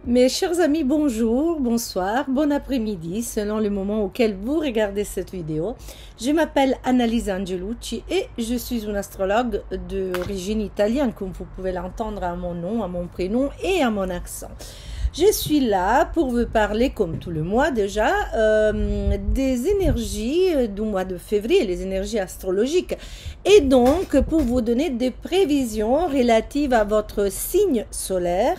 Mes chers amis, bonjour, bonsoir, bon après-midi, selon le moment auquel vous regardez cette vidéo. Je m'appelle Annalisa Angelucci et je suis une astrologue d'origine italienne, comme vous pouvez l'entendre à mon nom, à mon prénom et à mon accent. Je suis là pour vous parler, comme tout le mois déjà, des énergies du mois de février, les énergies astrologiques, et donc pour vous donner des prévisions relatives à votre signe solaire,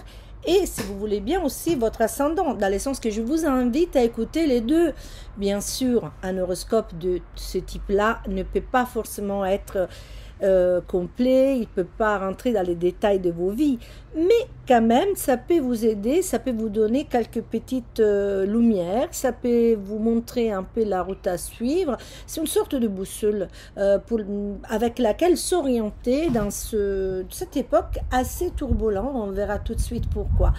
et si vous voulez bien aussi votre ascendant, dans le sens que je vous invite à écouter les deux. Bien sûr, un horoscope de ce type-là ne peut pas forcément être complet, il ne peut pas rentrer dans les détails de vos vies, mais quand même ça peut vous aider, ça peut vous donner quelques petites lumières, ça peut vous montrer un peu la route à suivre. C'est une sorte de boussole avec laquelle s'orienter dans cette époque assez turbulente. On verra tout de suite pourquoi.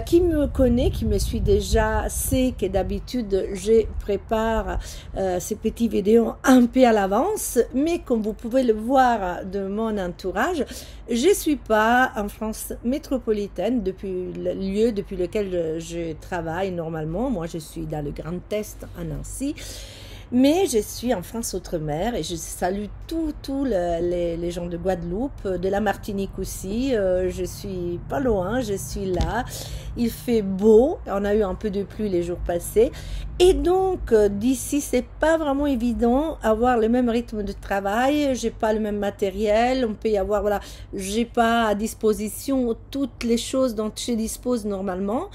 Qui me connaît, qui me suit déjà, sait que d'habitude je prépare ces petites vidéos un peu à l'avance, mais comme vous pouvez le voir de mon entourage, je ne suis pas en France métropolitaine depuis le lieu depuis lequel je travaille normalement. Moi, je suis dans le Grand Est à Nancy. Mais je suis en France Outre-mer et je salue tous les gens de Guadeloupe, de la Martinique aussi. Je suis pas loin, je suis là. Il fait beau, on a eu un peu de pluie les jours passés. Et donc, d'ici, c'est pas vraiment évident avoir le même rythme de travail. J'ai pas le même matériel. On peut y avoir, voilà, j'ai pas à disposition toutes les choses dont je dispose normalement.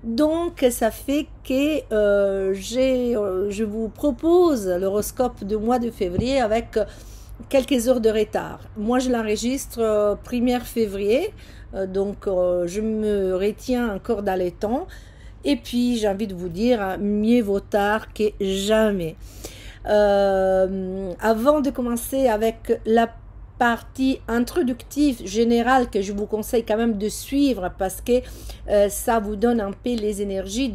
Donc, ça fait que je vous propose l'horoscope du mois de février avec quelques heures de retard. Moi, je l'enregistre 1er février, donc je me retiens encore dans les temps. Et puis, j'ai envie de vous dire, mieux vaut tard que jamais. Avant de commencer avec la partie introductive générale que je vous conseille quand même de suivre parce que ça vous donne un peu les énergies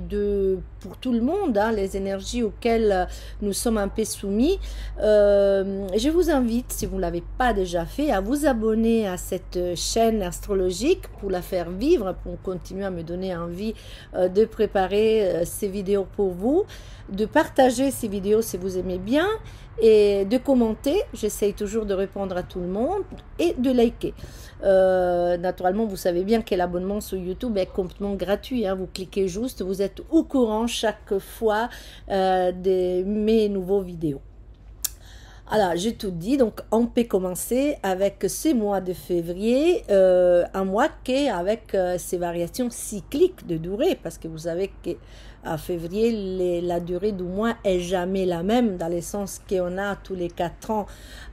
pour tout le monde, hein, les énergies auxquelles nous sommes un peu soumis. Je vous invite, si vous ne l'avez pas déjà fait, à vous abonner à cette chaîne astrologique pour la faire vivre, pour continuer à me donner envie de préparer ces vidéos pour vous, de partager ces vidéos si vous aimez bien, et de commenter, j'essaye toujours de répondre à tout le monde, et de liker. Naturellement, vous savez bien que l'abonnement sur YouTube est complètement gratuit, hein, vous cliquez juste, vous êtes au courant chaque fois de mes nouveaux vidéos. Alors, j'ai tout dit, donc on peut commencer avec ce mois de février, un mois qui avec ses variations cycliques de durée, parce que vous savez qu'à février, la durée du mois est jamais la même, dans le sens qu'on a tous les 4 ans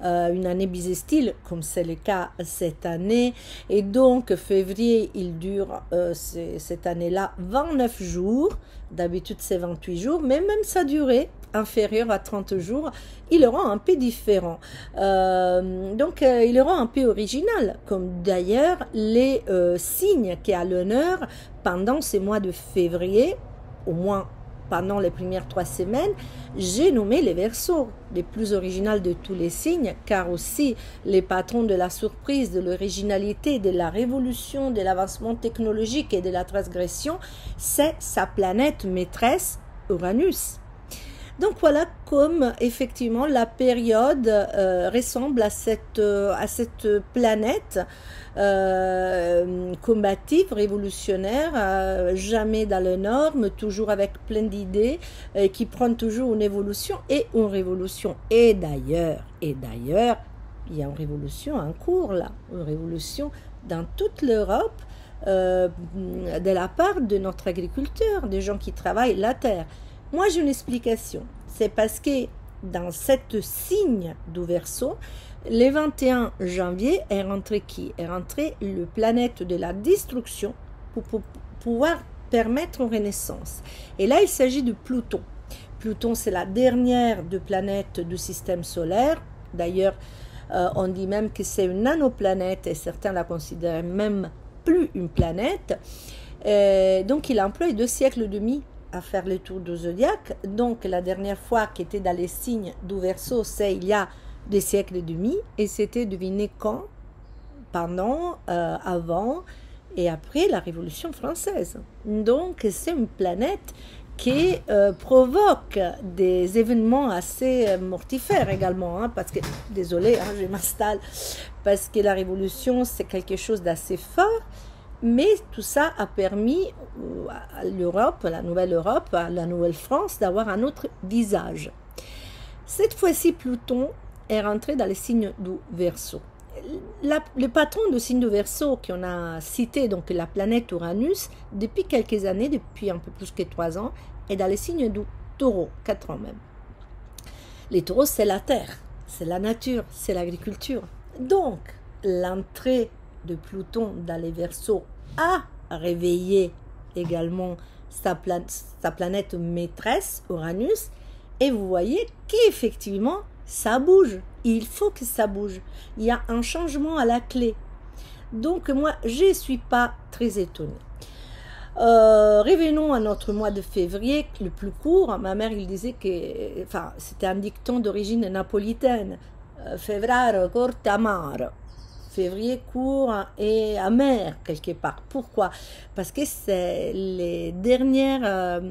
une année bissextile, comme c'est le cas cette année, et donc février, il dure cette année-là 29 jours, d'habitude c'est 28 jours, mais même sa durée inférieur à 30 jours, il aura un peu différent. Donc, il aura un peu original, comme d'ailleurs les signes qui a l'honneur pendant ces mois de février, au moins pendant les premières 3 semaines, j'ai nommé les Verseaux, les plus originales de tous les signes, car aussi les patrons de la surprise, de l'originalité, de la révolution, de l'avancement technologique et de la transgression, c'est sa planète maîtresse, Uranus. Donc voilà comme effectivement la période ressemble à cette planète combative, révolutionnaire, jamais dans le norme, toujours avec plein d'idées, qui prennent toujours une évolution et une révolution. Et d'ailleurs, il y a une révolution en cours là, une révolution dans toute l'Europe de la part de notre agriculteur, des gens qui travaillent la terre. Moi, j'ai une explication. C'est parce que dans cette signe du Verseau, le 21 janvier est rentré qui? Est rentré le planète de la destruction pour pouvoir permettre une renaissance. Et là, il s'agit de Pluton. Pluton, c'est la dernière des planètes du système solaire. D'ailleurs, on dit même que c'est une nanoplanète et certains la considèrent même plus une planète. Donc, il a employé 2 siècles et demi à faire le tour du zodiaque. Donc la dernière fois qui était dans les signes du Verseau, c'est il y a 2 siècles et demi, et c'était deviné quand? Pendant, avant et après la Révolution française. Donc c'est une planète qui provoque des événements assez mortifères également, hein, parce que, désolé, hein, je m'installe, parce que la Révolution c'est quelque chose d'assez fort, mais tout ça a permis à l'Europe, à la Nouvelle Europe, à la Nouvelle France d'avoir un autre visage. Cette fois-ci, Pluton est rentré dans les signes du Verseau. Le patron de signe du Verseau qu'on a cité, donc la planète Uranus, depuis quelques années, depuis un peu plus que 3 ans, est dans les signes du Taureau, 4 ans même. Les taureaux, c'est la terre, c'est la nature, c'est l'agriculture. Donc, l'entrée de Pluton dans les Verseaux a réveillé également sa planète maîtresse, Uranus, et vous voyez qu'effectivement, ça bouge. Il faut que ça bouge. Il y a un changement à la clé. Donc moi, je ne suis pas très étonnée. Revenons à notre mois de février, le plus court. Ma mère, il disait que, enfin, c'était un dicton d'origine napolitaine. Febbraio corto amaro. Février court et amer quelque part. Pourquoi? Parce que c'est les dernières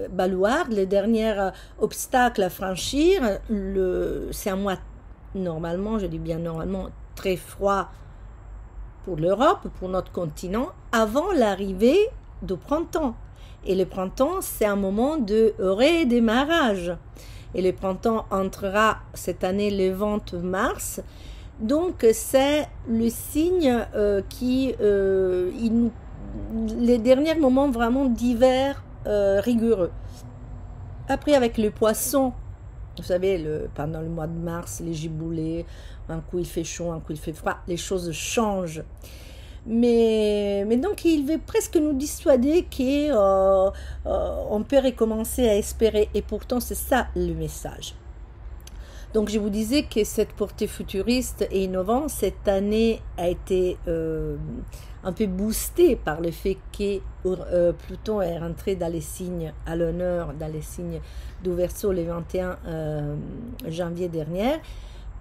baluards, les derniers obstacles à franchir. C'est un mois normalement, je dis bien normalement, très froid pour l'Europe, pour notre continent, avant l'arrivée du printemps. Et le printemps, c'est un moment de redémarrage. Et le printemps entrera cette année le 20 mars. Donc, c'est le signe les derniers moments vraiment d'hiver rigoureux. Après, avec le poisson, vous savez, pendant le mois de mars, les giboulées, un coup il fait chaud, un coup il fait froid, les choses changent. Mais donc, il veut presque nous dissuader qu'on peut recommencer à espérer. Et pourtant, c'est ça le message. Donc, je vous disais que cette portée futuriste et innovante, cette année a été un peu boostée par le fait que Pluton est rentré dans les signes à l'honneur, dans les signes du Verseau le 21 janvier dernier.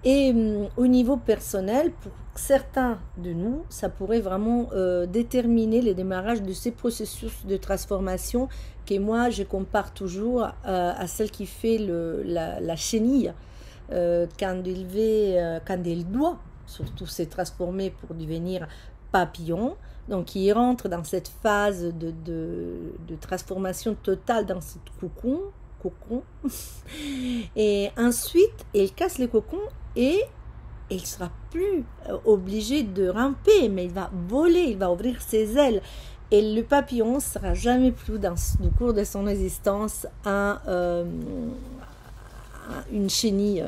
Et au niveau personnel, pour certains de nous, ça pourrait vraiment déterminer le démarrage de ces processus de transformation que moi, je compare toujours à celle qui fait la chenille. Quand il doit surtout se transformer pour devenir papillon, donc il rentre dans cette phase de transformation totale dans ce cocon, et ensuite il casse le cocon et il sera plus obligé de ramper, mais il va voler, il va ouvrir ses ailes. Et le papillon sera jamais plus dans le cours de son existence une chenille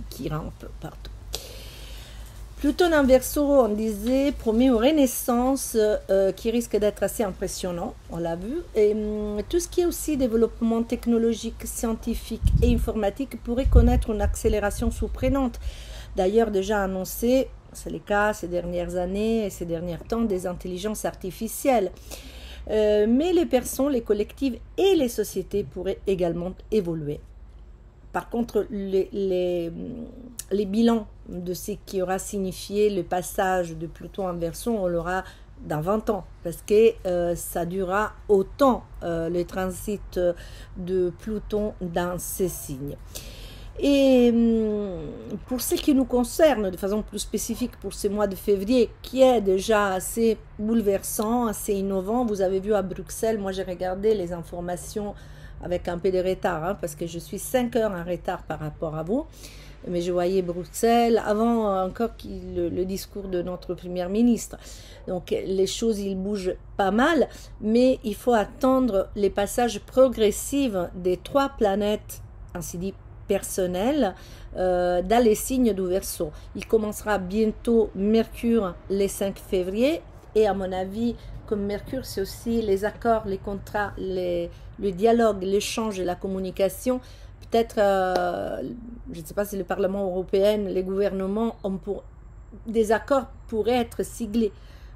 qui rampe partout. Pluton en Verseau, on disait, promet une renaissance qui risque d'être assez impressionnant, on l'a vu. Et tout ce qui est aussi développement technologique, scientifique et informatique pourrait connaître une accélération surprenante. D'ailleurs, déjà annoncé, c'est le cas ces dernières années et ces derniers temps, des intelligences artificielles. Mais les personnes, les collectives et les sociétés pourraient également évoluer. Par contre, les bilans de ce qui aura signifié le passage de Pluton en Verseau, on l'aura dans 20 ans, parce que ça durera autant le transit de Pluton dans ces signes. Et pour ce qui nous concerne, de façon plus spécifique pour ce mois de février, qui est déjà assez bouleversant, assez innovant, vous avez vu à Bruxelles, moi j'ai regardé les informations avec un peu de retard, hein, parce que je suis 5 heures en retard par rapport à vous, mais je voyais Bruxelles avant encore le discours de notre première ministre. Donc les choses, ils bougent pas mal, mais il faut attendre les passages progressifs des 3 planètes, ainsi dit, personnelles, dans les signes du Verseau. Il commencera bientôt Mercure le 5 février, et à mon avis, comme Mercure, c'est aussi les accords, les contrats, le dialogue, l'échange et la communication. Peut-être, je ne sais pas si le Parlement européen, les gouvernements, des accords pourraient être siglés.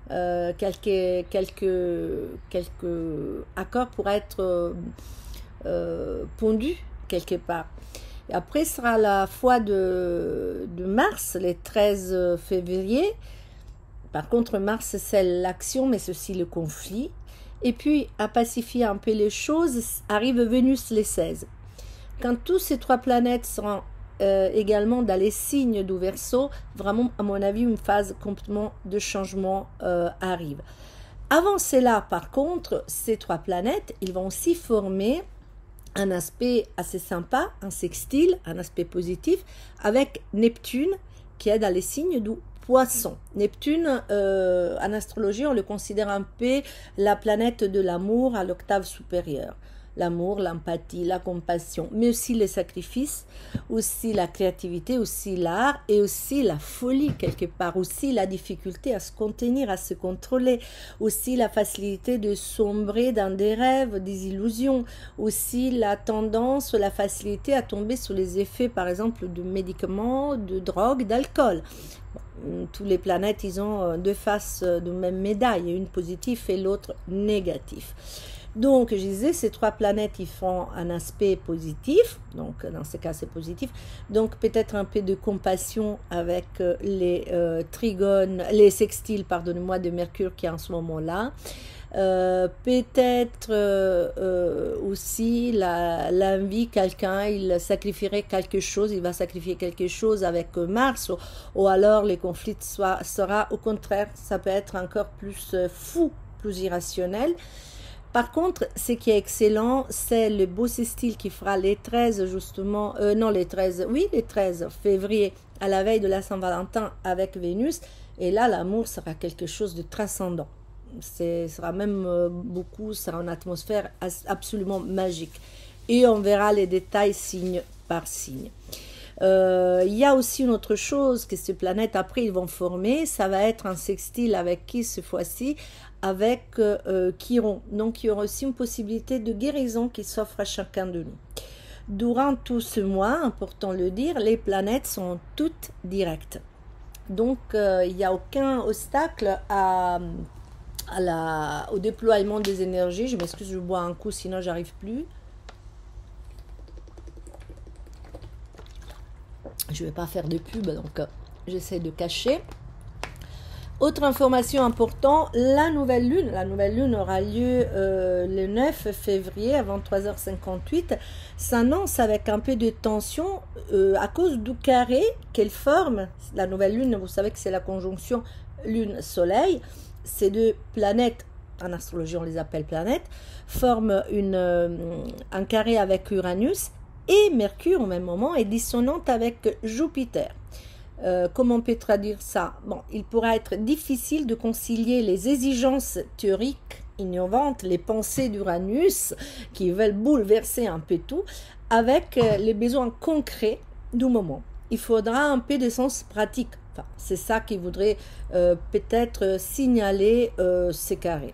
Quelques accords pourraient être pondus quelque part. Et après sera la fois de mars, le 13 février, Par contre, Mars, c'est l'action, mais c'est aussi le conflit. Et puis, à pacifier un peu les choses, arrive Vénus les 16. Quand tous ces 3 planètes seront également dans les signes du Verseau, vraiment, à mon avis, une phase complètement de changement arrive. Avant cela, par contre, ces 3 planètes, ils vont aussi former un aspect assez sympa, un sextile, un aspect positif, avec Neptune, qui est dans les signes du Poisson. Neptune, en astrologie, on le considère un peu la planète de l'amour à l'octave supérieure. L'amour, l'empathie, la compassion, mais aussi les sacrifices, aussi la créativité, aussi l'art et aussi la folie quelque part, aussi la difficulté à se contenir, à se contrôler, aussi la facilité de sombrer dans des rêves, des illusions, aussi la tendance, la facilité à tomber sous les effets par exemple de médicaments, de drogue, d'alcool. Tous les planètes, ils ont 2 faces de même médaille, une positive et l'autre négative. Donc, je disais, ces 3 planètes, ils font un aspect positif. Donc, dans ce cas, c'est positif. Donc, peut-être un peu de compassion avec les trigones, les sextiles, pardonnez-moi, de Mercure qui est en ce moment-là. Peut-être aussi l'envie, quelqu'un, il sacrifierait quelque chose, il va sacrifier quelque chose avec Mars, ou alors les conflits sera au contraire, ça peut être encore plus fou, plus irrationnel. Par contre, ce qui est excellent, c'est le beau sextile qui fera les 13 justement, les 13 février, à la veille de la Saint-Valentin avec Vénus. Et là, l'amour sera quelque chose de transcendant. Ce sera même sera une atmosphère absolument magique. Et on verra les détails signe par signe. Il y a aussi une autre chose que ces planètes après ils vont former, ça va être un sextile avec qui cette fois-ci, avec Chiron. Donc il y aura aussi une possibilité de guérison qui s'offre à chacun de nous. Durant tout ce mois, important de le dire, les planètes sont toutes directes. Donc il n'y a aucun obstacle au déploiement des énergies. Je m'excuse, je bois un coup sinon j'arrive plus. Je ne vais pas faire de pub, donc j'essaie de cacher. Autre information importante, la nouvelle lune. La nouvelle lune aura lieu le 9 février à 23h58. S'annonce avec un peu de tension à cause du carré qu'elle forme. La nouvelle lune, vous savez que c'est la conjonction lune-soleil. Ces 2 planètes, en astrologie on les appelle planètes, forment un carré avec Uranus. Et Mercure, au même moment, est dissonante avec Jupiter. Comment on peut traduire ça? Bon, il pourra être difficile de concilier les exigences théoriques innovantes, les pensées d'Uranus, qui veulent bouleverser un peu tout, avec les besoins concrets du moment. Il faudra un peu de sens pratique. Enfin, c'est ça qui voudrait peut-être signaler ces carrés.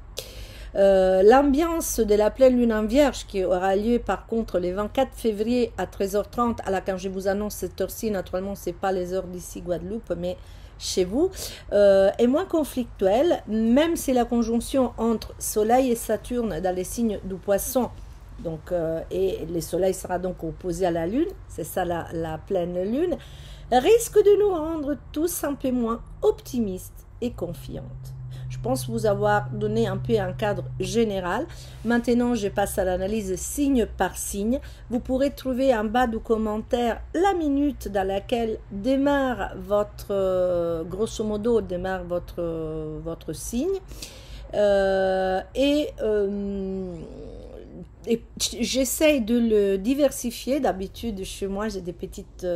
L'ambiance de la pleine lune en Vierge qui aura lieu par contre le 24 février à 13h30, quand je vous annonce cette heure-ci, naturellement c'est pas les heures d'ici Guadeloupe mais chez vous, est moins conflictuelle, même si la conjonction entre Soleil et Saturne dans les signes du Poisson, donc, et le Soleil sera donc opposé à la Lune, c'est ça la pleine lune, risque de nous rendre tous un peu moins optimistes et confiantes. Je pense vous avoir donné un peu un cadre général. Maintenant, je passe à l'analyse signe par signe. Vous pourrez trouver en bas du commentaire la minute dans laquelle démarre grosso modo, démarre votre signe. Et j'essaye de le diversifier. D'habitude, chez moi, j'ai des petites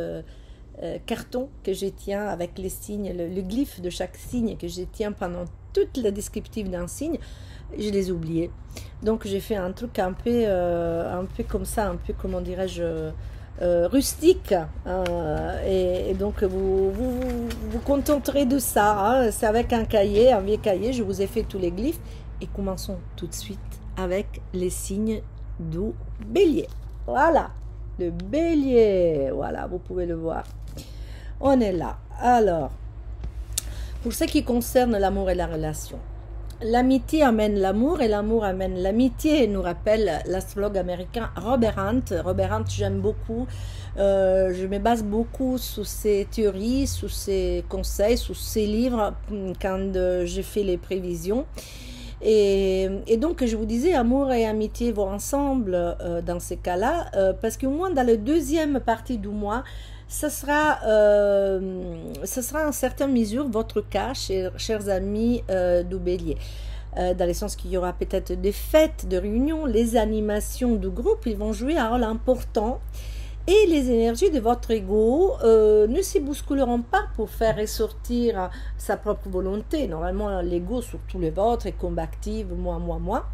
cartons que je tiens avec les signes, le glyphe de chaque signe que je tiens pendant toute la descriptive d'un signe. Je les ai oubliés. Donc j'ai fait un truc un peu comme ça, un peu comment dirais-je, rustique. Et donc vous contenterez de ça. Hein. C'est avec un cahier, un vieux cahier. Je vous ai fait tous les glyphes. Et commençons tout de suite avec les signes du Bélier. Voilà, le Bélier. Voilà, vous pouvez le voir. On est là. Alors, pour ce qui concerne l'amour et la relation, L'amitié amène l'amour et l'amour amène l'amitié, nous rappelle l'astrologue américain Robert Hunt. Robert Hunt, j'aime beaucoup. Je me base beaucoup sur ses théories, sur ses conseils, sur ses livres quand j'ai fait les prévisions. Et donc, je vous disais, amour et amitié vont ensemble dans ces cas-là, parce qu'au moins dans la deuxième partie du mois, ce sera en certaine mesure votre cas, chers amis du Bélier. Dans le sens qu'il y aura peut-être des fêtes, des réunions, les animations du groupe, ils vont jouer un rôle important. Et les énergies de votre ego ne s'y bousculeront pas pour faire ressortir sa propre volonté. Normalement, l'ego, surtout le vôtre, est combatif, moi.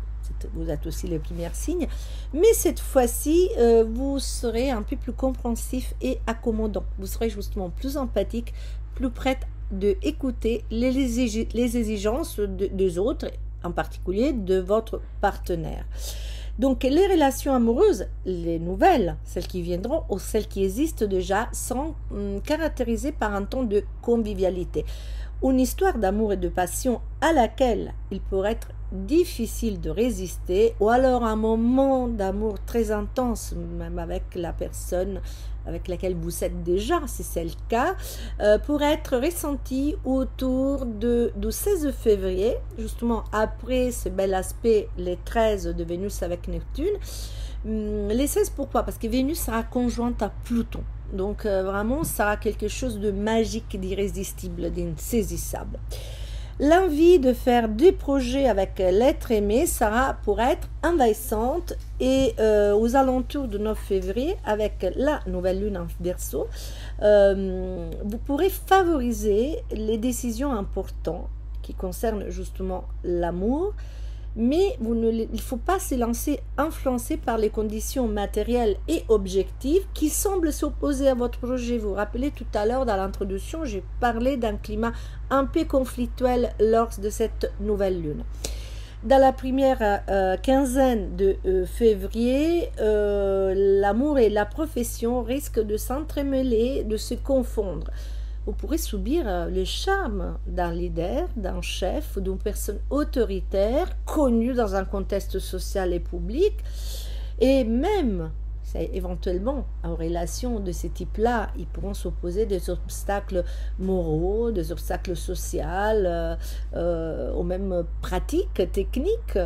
Vous êtes aussi les premiers signes. Mais cette fois-ci, vous serez un peu plus compréhensif et accommodant. Vous serez justement plus empathique, plus prête d'écouter les exigences des autres, en particulier de votre partenaire. Donc, les relations amoureuses, les nouvelles, celles qui viendront ou celles qui existent déjà, sont caractérisées par un ton de convivialité. Une histoire d'amour et de passion à laquelle il pourrait être difficile de résister, ou alors un moment d'amour très intense, même avec la personne avec laquelle vous êtes déjà, si c'est le cas, pourrait être ressenti autour du 16 février, justement après ce bel aspect, les 13 de Vénus avec Neptune. Les 16, pourquoi? Parce que Vénus sera conjointe à Pluton. Donc vraiment, ça sera quelque chose de magique, d'irrésistible, d'insaisissable. L'envie de faire des projets avec l'être aimé pourra être envahissante et aux alentours du 9 février, avec la nouvelle lune en Verseau, vous pourrez favoriser les décisions importantes qui concernent justement l'amour, mais il ne faut pas se laisser influencer par les conditions matérielles et objectives qui semblent s'opposer à votre projet. Vous vous rappelez tout à l'heure dans l'introduction, j'ai parlé d'un climat un peu conflictuel lors de cette nouvelle lune. Dans la première quinzaine de février, l'amour et la profession risquent de s'entremêler, de se confondre. Vous pourrez subir le charme d'un leader, d'un chef ou d'une personne autoritaire connue dans un contexte social et public. Et même, éventuellement, en relation de ce type-là, ils pourront s'opposer des obstacles moraux, des obstacles sociaux, ou même pratiques, techniques,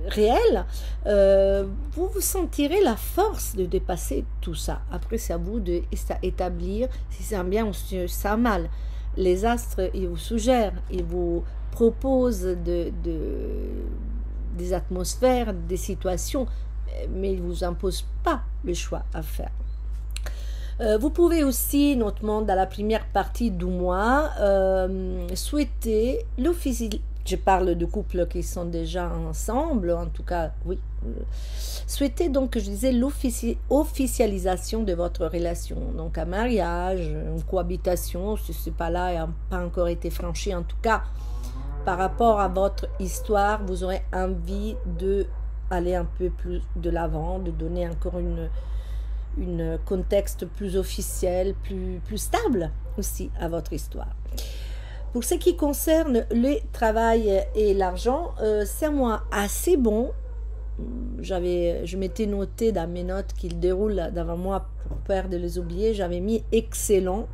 réel, vous vous sentirez la force de dépasser tout ça. Après, c'est à vous d'établir si c'est un bien ou si c'est un mal. Les astres, ils vous suggèrent, ils vous proposent des atmosphères, des situations, mais ils ne vous imposent pas le choix à faire. Vous pouvez aussi, notamment dans la première partie du mois, souhaiter l'officialisation. Je parle de couples qui sont déjà ensemble, en tout cas, oui. Souhaitez donc, je disais, l'officialisation de votre relation. Donc, un mariage, une cohabitation, si ce n'est pas là et n'a pas encore été franchi, en tout cas, par rapport à votre histoire, vous aurez envie d'aller un peu plus de l'avant, de donner encore une contexte plus officiel, plus stable aussi à votre histoire. Pour ce qui concerne le travail et l'argent, c'est un mois assez bon. Je m'étais noté dans mes notes qu'il déroule devant moi pour peur de les oublier. J'avais mis excellent,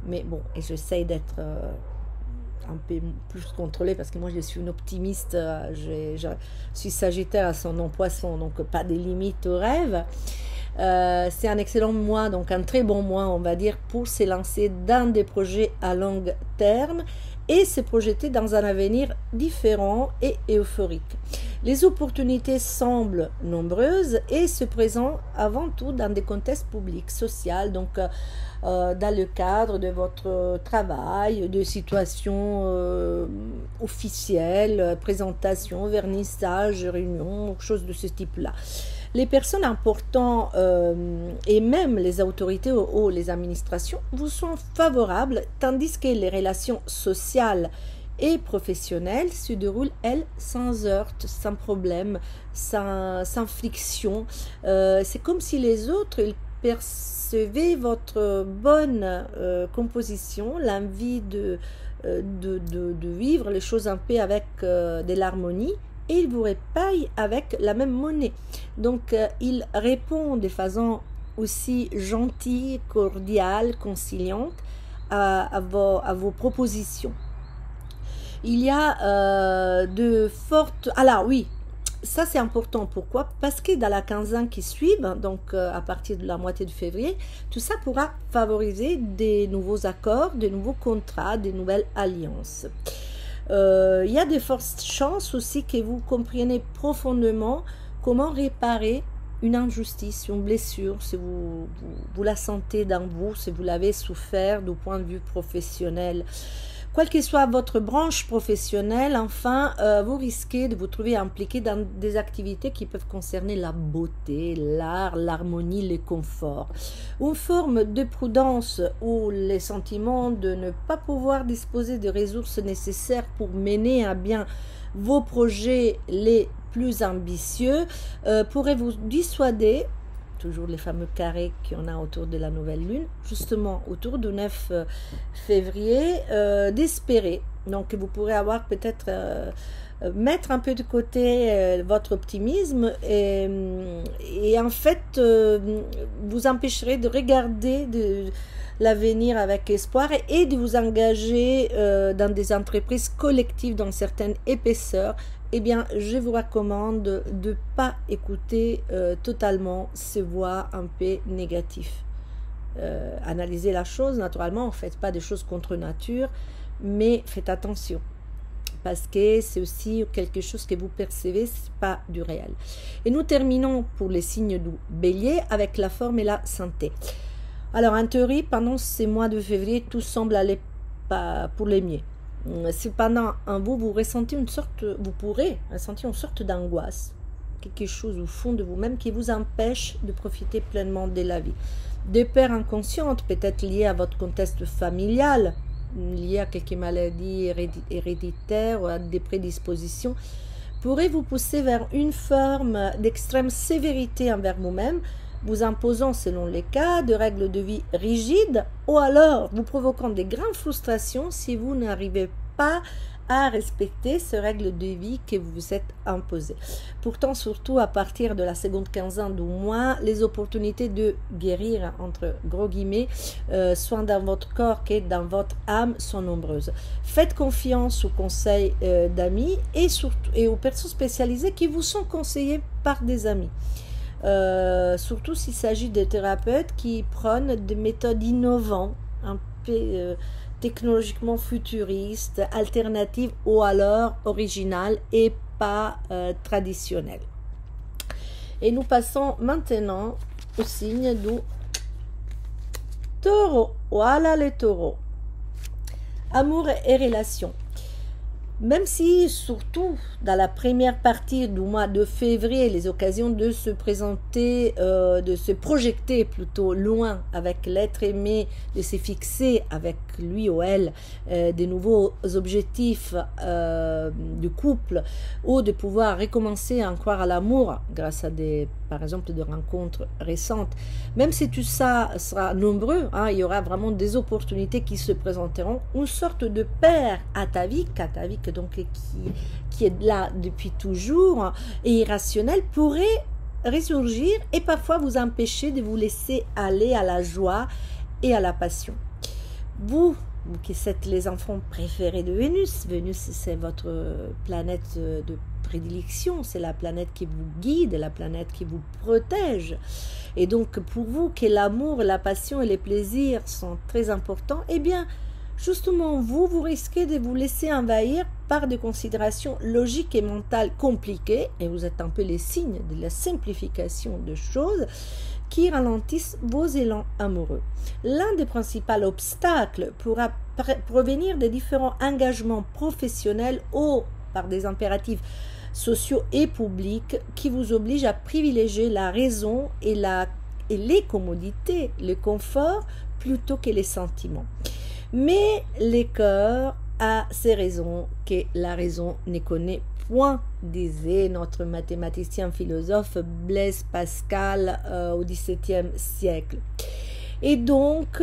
mais bon, et j'essaye d'être un peu plus contrôlée parce que moi je suis une optimiste. Je suis Sagittaire à son nom Poisson, donc pas de limites au rêve. C'est un excellent mois, donc un très bon mois, on va dire, pour se lancer dans des projets à long terme et se projeter dans un avenir différent et euphorique. Les opportunités semblent nombreuses et se présentent avant tout dans des contextes publics, sociaux, donc dans le cadre de votre travail, de situations officielles, présentations, vernissages, réunions, choses de ce type-là. Les personnes importantes et même les autorités ou les administrations vous sont favorables, tandis que les relations sociales et professionnelles se déroulent, elles, sans heurts, sans problème, sans friction. C'est comme si les autres ils percevaient votre bonne composition, l'envie de vivre les choses en paix avec de l'harmonie, et il vous repaye avec la même monnaie. Donc il répond de façon aussi gentille, cordiale, conciliante à vos propositions. Il y a de fortes... Alors oui, ça c'est important. Pourquoi? Parce que dans la quinzaine qui suit, donc à partir de la moitié de février, tout ça pourra favoriser des nouveaux accords, des nouveaux contrats, des nouvelles alliances. Il y a de fortes chances aussi que vous compreniez profondément comment réparer une injustice, une blessure, si vous la sentez dans vous, si vous l'avez souffert du point de vue professionnel. Quelle que soit votre branche professionnelle, enfin, vous risquez de vous trouver impliqué dans des activités qui peuvent concerner la beauté, l'art, l'harmonie, le confort. Une forme de prudence ou les sentiments de ne pas pouvoir disposer de ressources nécessaires pour mener à bien vos projets les plus ambitieux pourraient vous dissuader, toujours les fameux carrés qu'on a autour de la nouvelle lune, justement autour du 9 février, d'espérer. Donc vous pourrez avoir peut-être mettre un peu de côté votre optimisme et en fait vous empêcherez de regarder l'avenir avec espoir et de vous engager dans des entreprises collectives dans certaines épaisseurs. Eh bien, je vous recommande de ne pas écouter totalement ces voix un peu négatives. Analysez la chose, naturellement, ne faites pas des choses contre nature, mais faites attention. Parce que c'est aussi quelque chose que vous percevez, ce n'est pas du réel. Et nous terminons pour les signes du bélier avec la forme et la santé. Alors, en théorie, pendant ces mois de février, tout semble aller pour les mieux. Cependant, en vous ressentez vous pourrez ressentir une sorte d'angoisse, quelque chose au fond de vous-même qui vous empêche de profiter pleinement de la vie. Des peurs inconscientes, peut-être liées à votre contexte familial, liées à quelques maladies héréditaires ou à des prédispositions, pourraient vous pousser vers une forme d'extrême sévérité envers vous-même, vous imposant, selon les cas, de règles de vie rigides, ou alors vous provoquant des grandes frustrations si vous n'arrivez pas à respecter ces règles de vie que vous vous êtes imposées. Pourtant, surtout à partir de la seconde quinzaine du mois, les opportunités de guérir, entre gros guillemets, soit dans votre corps que dans votre âme, sont nombreuses. Faites confiance aux conseils d'amis et aux personnes spécialisées qui vous sont conseillées par des amis. Surtout s'il s'agit de thérapeutes qui prônent des méthodes innovantes, un peu technologiquement futuristes, alternatives ou alors originales et pas traditionnelles. Et nous passons maintenant au signe du taureau. Voilà les taureaux. Amour et relations. Même si, surtout dans la première partie du mois de février, les occasions de se présenter, de se projeter plutôt loin avec l'être aimé, de se fixer avec lui ou elle des nouveaux objectifs de couple, ou de pouvoir recommencer à en croire à l'amour grâce à par exemple, des rencontres récentes. Même si tout ça sera nombreux, il y aura vraiment des opportunités qui se présenteront, une sorte de père atavique donc qui est là depuis toujours et irrationnel pourrait ressurgir et parfois vous empêcher de vous laisser aller à la joie et à la passion. Vous qui êtes les enfants préférés de Vénus, c'est votre planète de prédilection, c'est la planète qui vous guide, la planète qui vous protège. Et donc pour vous que l'amour, la passion et les plaisirs sont très importants, eh bien justement vous risquez de vous laisser envahir par des considérations logiques et mentales compliquées, et vous êtes un peu les signes de la simplification de choses qui ralentissent vos élans amoureux. L'un des principaux obstacles pourra provenir des différents engagements professionnels ou par des impératifs sociaux et publics qui vous obligent à privilégier la raison et les commodités, le confort plutôt que les sentiments. Mais le cœur a ses raisons que la raison ne connaît point, disait notre mathématicien philosophe Blaise Pascal au XVIIe siècle. Et donc,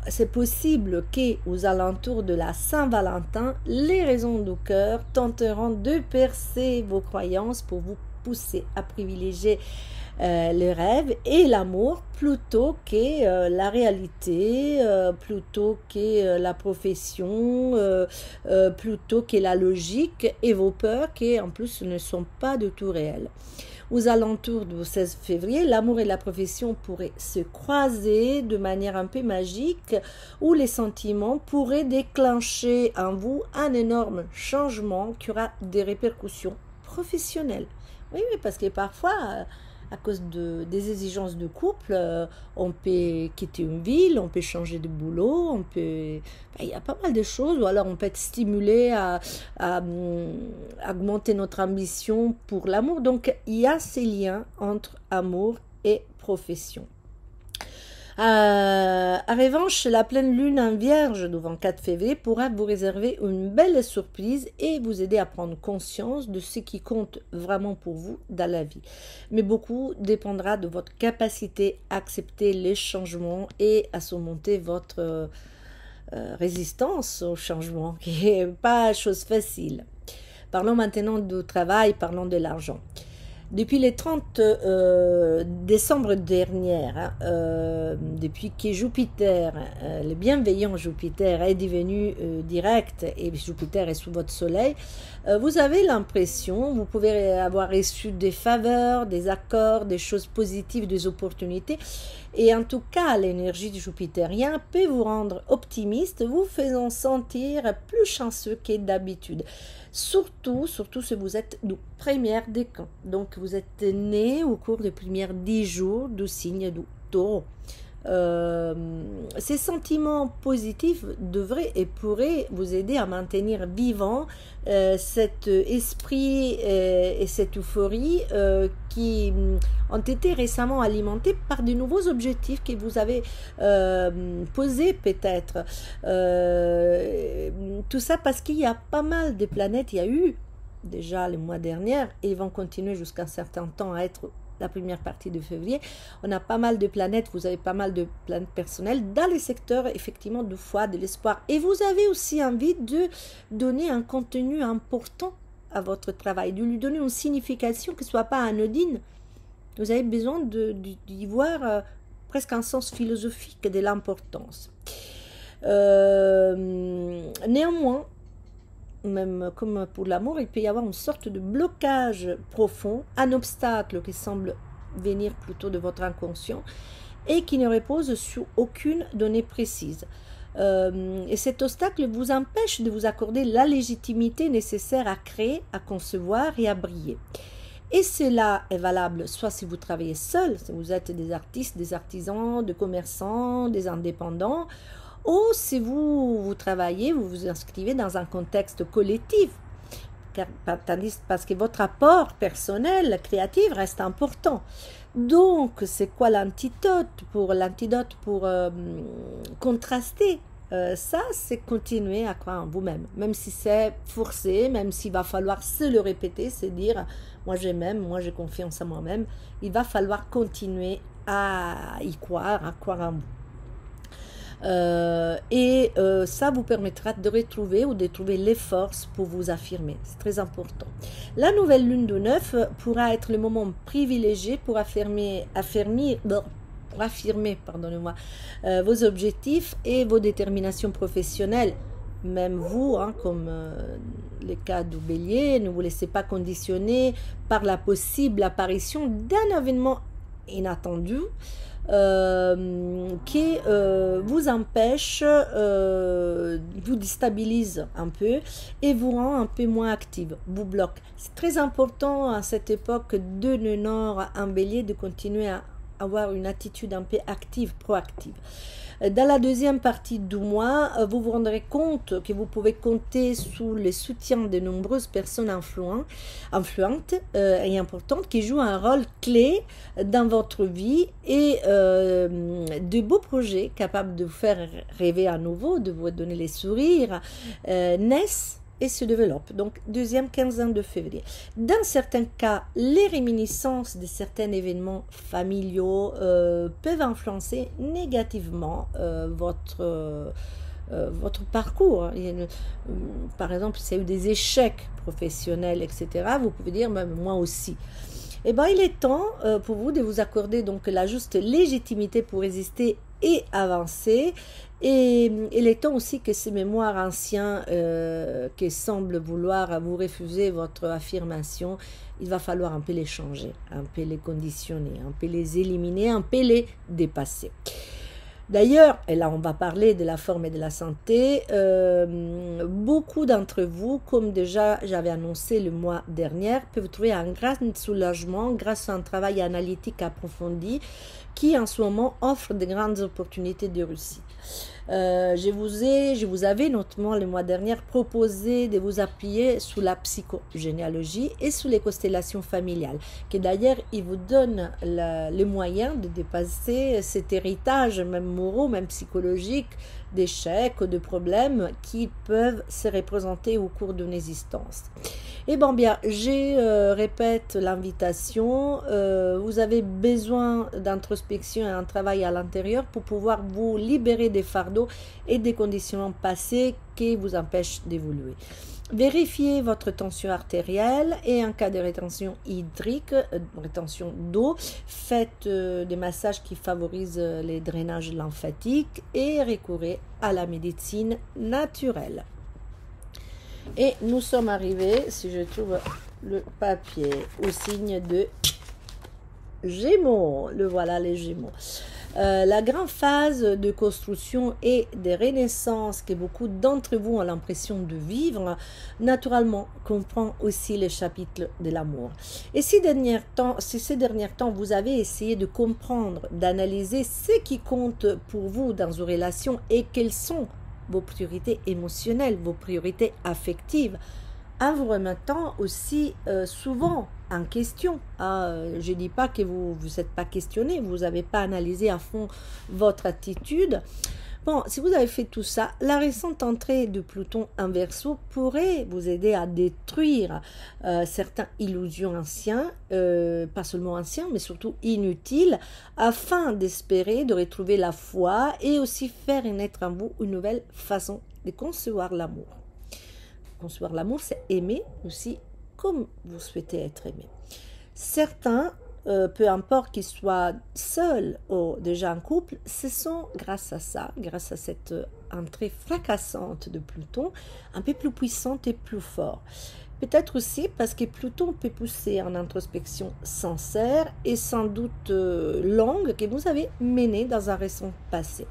c'est possible qu'aux alentours de la Saint-Valentin, les raisons du cœur tenteront de percer vos croyances pour vous pousser à privilégier le rêve et l'amour plutôt que la réalité, plutôt que la profession, plutôt que la logique et vos peurs qui en plus ne sont pas du tout réelles. Aux alentours du 16 février, l'amour et la profession pourraient se croiser de manière un peu magique où les sentiments pourraient déclencher en vous un énorme changement qui aura des répercussions professionnelles. Oui, parce que parfois, à cause des exigences de couple, on peut quitter une ville, on peut changer de boulot, il y a pas mal de choses, ou alors on peut être stimulé à augmenter notre ambition pour l'amour. Donc, il y a ces liens entre amour et profession. En revanche, la pleine lune en vierge du 24 février pourra vous réserver une belle surprise et vous aider à prendre conscience de ce qui compte vraiment pour vous dans la vie. Mais beaucoup dépendra de votre capacité à accepter les changements et à surmonter votre résistance au changement, qui n'est pas chose facile. Parlons maintenant du travail, parlons de l'argent. Depuis le 30 décembre dernier, depuis que Jupiter, le bienveillant Jupiter, est devenu direct et Jupiter est sous votre soleil, vous avez l'impression, vous pouvez avoir reçu des faveurs, des accords, des choses positives, des opportunités. Et en tout cas, l'énergie du Jupitérien peut vous rendre optimiste, vous faisant sentir plus chanceux que d'habitude. Surtout si vous êtes du premier décan. Donc, vous êtes né au cours des premiers 10 jours du signe du Taureau. Ces sentiments positifs devraient et pourraient vous aider à maintenir vivant cet esprit et cette euphorie qui ont été récemment alimentés par de nouveaux objectifs que vous avez posés peut-être. Tout ça parce qu'il y a pas mal de planètes, il y a eu déjà le mois dernier et ils vont continuer jusqu'à un certain temps à être la première partie de février. On a pas mal de planètes, vous avez pas mal de planètes personnelles dans les secteurs effectivement de foi, de l'espoir. Et vous avez aussi envie de donner un contenu important à votre travail, de lui donner une signification qui ne soit pas anodine. Vous avez besoin d'y voir presque un sens philosophique de l'importance. Néanmoins, même comme pour l'amour, il peut y avoir une sorte de blocage profond, un obstacle qui semble venir plutôt de votre inconscient et qui ne repose sur aucune donnée précise. Et cet obstacle vous empêche de vous accorder la légitimité nécessaire à créer, à concevoir et à briller. Et cela est valable soit si vous travaillez seul, si vous êtes des artistes, des artisans, des commerçants, des indépendants, ou si vous travaillez, vous vous inscrivez dans un contexte collectif, parce que votre apport personnel, créatif reste important. Donc, c'est quoi l'antidote pour contraster ça, c'est continuer à croire en vous-même, même si c'est forcé, même s'il va falloir se le répéter, c'est dire, moi je m'aime, moi j'ai confiance en moi-même, il va falloir continuer à y croire, à croire en vous. Ça vous permettra de retrouver ou de trouver les forces pour vous affirmer. C'est très important. La nouvelle lune de 9 pourra être le moment privilégié pour affirmer vos objectifs et vos déterminations professionnelles. Même vous, comme le cas du bélier, ne vous laissez pas conditionner par la possible apparition d'un événement inattendu qui vous empêche, vous déstabilise un peu et vous rend un peu moins active, vous bloque. C'est très important à cette époque de le Nord en bélier de continuer à avoir une attitude un peu active, proactive. Dans la deuxième partie du mois, vous vous rendrez compte que vous pouvez compter sur le soutien de nombreuses personnes influentes et importantes qui jouent un rôle clé dans votre vie et de beaux projets capables de vous faire rêver à nouveau, de vous donner les sourires, naissent et se développe. Donc, deuxième quinzaine de février. Dans certains cas, les réminiscences de certains événements familiaux peuvent influencer négativement votre parcours. Par exemple, s'il y a eu des échecs professionnels, etc., vous pouvez dire, même moi aussi. Eh bien, il est temps pour vous de vous accorder donc la juste légitimité pour résister et avancer. Et il est temps aussi que ces mémoires anciens qui semblent vouloir vous refuser votre affirmation, il va falloir un peu les changer, un peu les conditionner, un peu les éliminer, un peu les dépasser. D'ailleurs, et là on va parler de la forme et de la santé, beaucoup d'entre vous, comme déjà j'avais annoncé le mois dernier, peuvent trouver un grand soulagement grâce à un travail analytique approfondi qui en ce moment offre de grandes opportunités de réussite. Je vous avais notamment le mois dernier proposé de vous appuyer sur la psychogénéalogie et sur les constellations familiales, qui d'ailleurs il vous donne le moyen de dépasser cet héritage, même moraux, même psychologique, d'échecs, de problèmes qui peuvent se représenter au cours d'une existence. Et bien, je répète l'invitation, vous avez besoin d'introspection et un travail à l'intérieur pour pouvoir vous libérer des fardeaux et des conditionnements passés qui vous empêchent d'évoluer. Vérifiez votre tension artérielle et en cas de rétention hydrique, rétention d'eau, faites des massages qui favorisent les drainages lymphatiques et recourez à la médecine naturelle. Et nous sommes arrivés, si je trouve le papier, au signe de Gémeaux. Le voilà, les Gémeaux. La grande phase de construction et de renaissance que beaucoup d'entre vous ont l'impression de vivre, naturellement, comprend aussi le chapitre de l'amour. Et si ces derniers temps, vous avez essayé de comprendre, d'analyser ce qui compte pour vous dans une relation et quelles sont vos priorités émotionnelles, vos priorités affectives, en vous remettant aussi souvent en question. Je ne dis pas que vous ne vous êtes pas questionné, vous n'avez pas analysé à fond votre attitude. Bon, si vous avez fait tout ça, la récente entrée de Pluton en Verseau pourrait vous aider à détruire certaines illusions anciennes, pas seulement anciens, mais surtout inutiles, afin d'espérer de retrouver la foi et aussi faire naître en vous une nouvelle façon de concevoir l'amour. Concevoir l'amour, c'est aimer aussi comme vous souhaitez être aimé. Certains, peu importe qu'ils soient seuls ou déjà en couple, ce sont grâce à ça, grâce à cette entrée fracassante de Pluton, un peu plus puissante et plus forte. Peut-être aussi parce que Pluton peut pousser en introspection sincère et sans doute longue que vous avez menée dans un récent passé.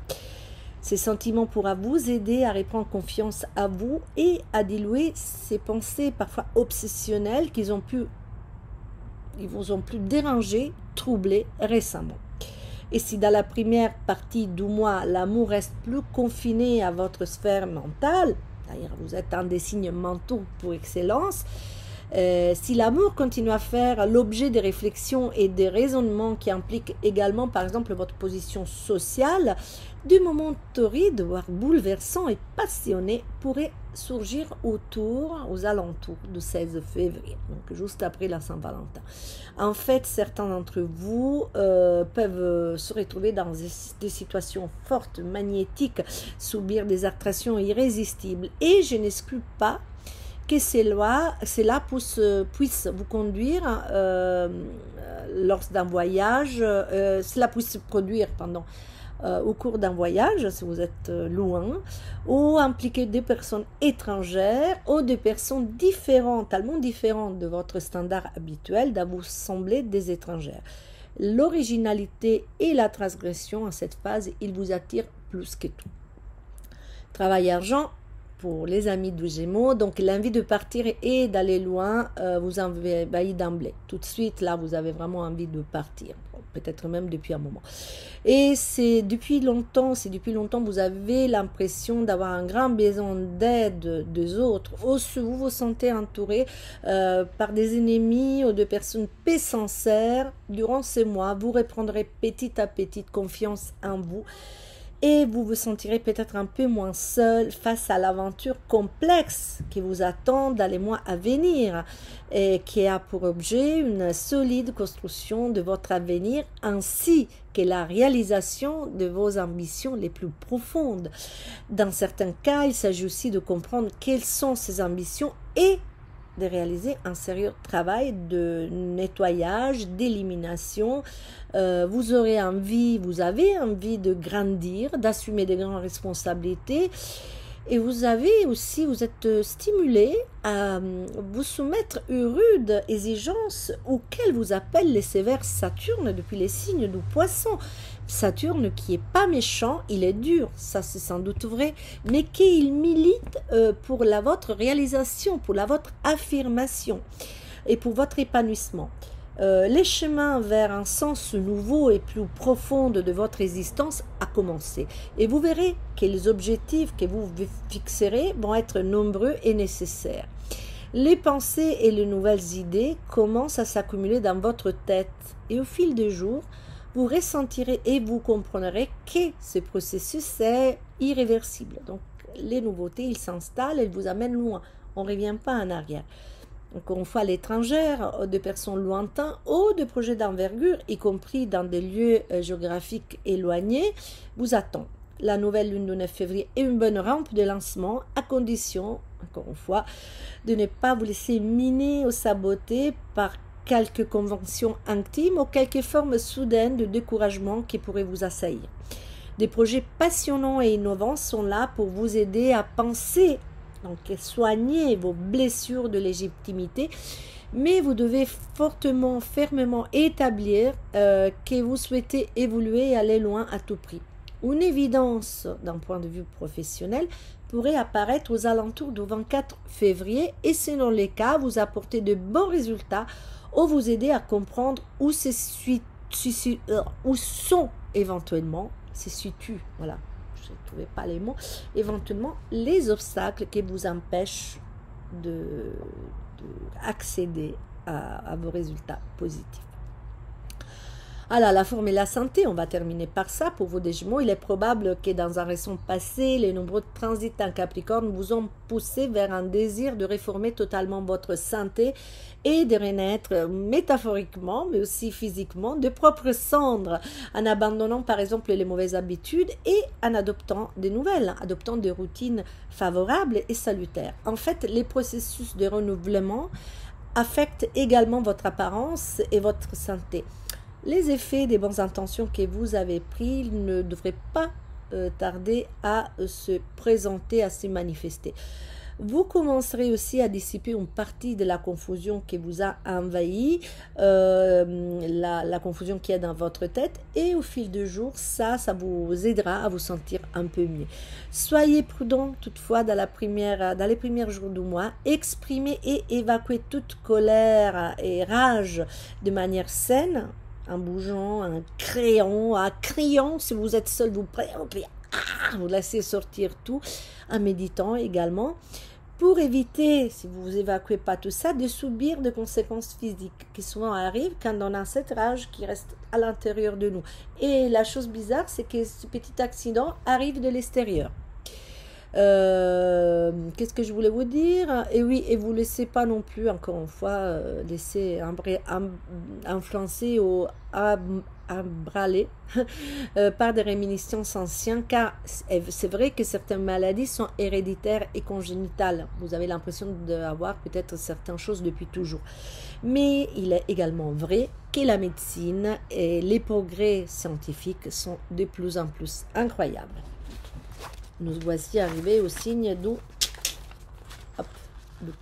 Ces sentiments pourront vous aider à reprendre confiance à vous et à diluer ces pensées parfois obsessionnelles qui vous ont pu déranger, troubler récemment. Et si dans la première partie du mois, l'amour reste plus confiné à votre sphère mentale, d'ailleurs vous êtes un des signes mentaux pour excellence, si l'amour continue à faire l'objet de réflexions et de raisonnements qui impliquent également par exemple votre position sociale, des moments torrides, voire bouleversants et passionnés pourraient surgir aux alentours du 16 février, donc juste après la Saint-Valentin. En fait, certains d'entre vous peuvent se retrouver dans des situations fortes, magnétiques, subir des attractions irrésistibles. Et je n'exclus pas que cela puisse vous conduire lors d'un voyage, cela puisse se produire au cours d'un voyage, si vous êtes loin, ou impliquer des personnes étrangères ou des personnes différentes, tellement différentes de votre standard habituel, d'à vous sembler des étrangères. L'originalité et la transgression en cette phase, il vous attire plus que tout. Travail argent, pour les amis du Gémeaux, donc l'envie de partir et d'aller loin vous envahit d'emblée. Tout de suite, là, vous avez vraiment envie de partir, peut-être même depuis un moment. Et c'est depuis longtemps, vous avez l'impression d'avoir un grand besoin d'aide des autres, ou vous vous sentez entouré par des ennemis ou de personnes peu sincères. Durant ces mois, vous reprendrez petit à petit confiance en vous. et vous vous sentirez peut-être un peu moins seul face à l'aventure complexe qui vous attend dans les mois à venir et qui a pour objet une solide construction de votre avenir ainsi que la réalisation de vos ambitions les plus profondes. Dans certains cas, il s'agit aussi de comprendre quelles sont ces ambitions et de réaliser un sérieux travail de nettoyage, d'élimination. Vous avez envie de grandir, d'assumer des grandes responsabilités. Et vous êtes stimulé à vous soumettre aux rudes exigences auxquelles vous appelle les sévères Saturne depuis les signes du Poisson. Saturne qui est pas méchant, il est dur, ça c'est sans doute vrai, mais qu'il milite pour votre réalisation, pour votre affirmation et pour votre épanouissement. Les chemins vers un sens nouveau et plus profond de votre existence a commencé. Et vous verrez que les objectifs que vous fixerez vont être nombreux et nécessaires. Les pensées et les nouvelles idées commencent à s'accumuler dans votre tête. Et au fil des jours, vous ressentirez et vous comprendrez que ce processus est irréversible. Donc, les nouveautés, ils s'installent et vous amènent loin. On ne revient pas en arrière. Encore une fois, l'étrangère, de personnes lointaines ou de projets d'envergure, y compris dans des lieux géographiques éloignés, vous attend. La nouvelle lune du 9 février est une bonne rampe de lancement, à condition, encore une fois, de ne pas vous laisser miner ou saboter par quelques conventions intimes ou quelques formes soudaines de découragement qui pourraient vous assaillir. Des projets passionnants et innovants sont là pour vous aider à penser, donc soigner vos blessures de légitimité, mais vous devez fermement établir que vous souhaitez évoluer et aller loin à tout prix. Une évidence d'un point de vue professionnel pourrait apparaître aux alentours du 24 février et selon les cas, vous apporter de bons résultats ou vous aider à comprendre où sont éventuellement, voilà, je ne trouvais pas les mots, éventuellement les obstacles qui vous empêchent d'accéder à vos résultats positifs. Alors, la forme et la santé, on va terminer par ça. Pour vos Gémeaux, il est probable que dans un récent passé, les nombreux transits en Capricorne vous ont poussé vers un désir de réformer totalement votre santé et de renaître métaphoriquement, mais aussi physiquement, de propres cendres, en abandonnant par exemple les mauvaises habitudes et en adoptant des nouvelles, adoptant des routines favorables et salutaires. En fait, les processus de renouvellement affectent également votre apparence et votre santé. Les effets des bonnes intentions que vous avez pris ne devraient pas tarder à se présenter, à se manifester. Vous commencerez aussi à dissiper une partie de la confusion qui vous a envahi, la confusion qui est dans votre tête, et au fil du jour, ça vous aidera à vous sentir un peu mieux. Soyez prudent toutefois dans les premiers jours du mois, exprimez et évacuez toute colère et rage de manière saine, en bougeant, en criant, si vous êtes seul, vous laissez sortir tout, en méditant également, pour éviter, si vous évacuez pas tout ça, de subir des conséquences physiques qui souvent arrivent quand on a cette rage qui reste à l'intérieur de nous. Et la chose bizarre, c'est que ce petit accident arrive de l'extérieur. Qu'est-ce que je voulais vous dire? Et oui, et vous ne laissez pas non plus, encore une fois, laisser influencer ou embraler par des réminiscences anciennes, car c'est vrai que certaines maladies sont héréditaires et congénitales. Vous avez l'impression d'avoir peut-être certaines choses depuis toujours. Mais il est également vrai que la médecine et les progrès scientifiques sont de plus en plus incroyables. Nous voici arrivés au signe du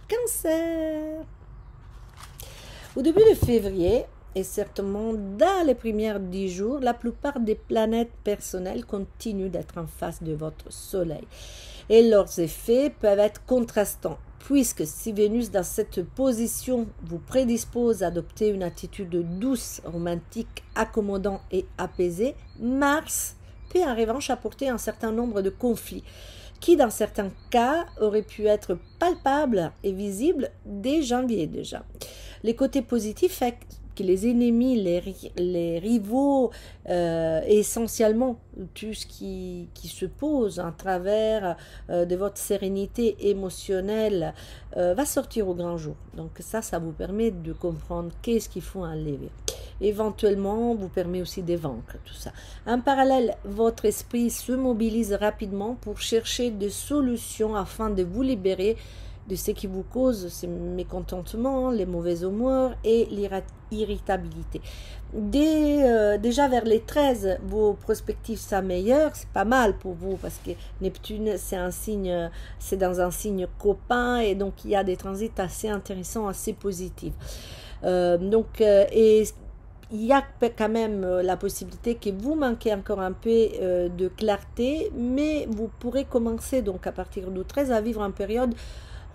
Cancer. Au début de février, et certainement dans les premiers 10 jours, la plupart des planètes personnelles continuent d'être en face de votre soleil. Et leurs effets peuvent être contrastants, puisque si Vénus dans cette position vous prédispose à adopter une attitude douce, romantique, accommodante et apaisée, Mars peut en revanche apporter un certain nombre de conflits qui dans certains cas auraient pu être palpables et visibles dès janvier déjà. Les côtés positifs que les ennemis, les rivaux, essentiellement tout ce qui se pose à travers de votre sérénité émotionnelle va sortir au grand jour. Donc ça vous permet de comprendre qu'est-ce qu'il faut enlever. Éventuellement, vous permet aussi de vaincre tout ça. En parallèle, votre esprit se mobilise rapidement pour chercher des solutions afin de vous libérer de ce qui vous cause ces mécontentements, les mauvaises humeurs et l'irritabilité. Déjà vers les 13, vos perspectives s'améliorent, c'est pas mal pour vous parce que Neptune c'est un signe, c'est dans un signe copain et donc il y a des transits assez intéressants, assez positifs. Et il y a quand même la possibilité que vous manquez encore un peu de clarté, mais vous pourrez commencer donc à partir du 13 à vivre une période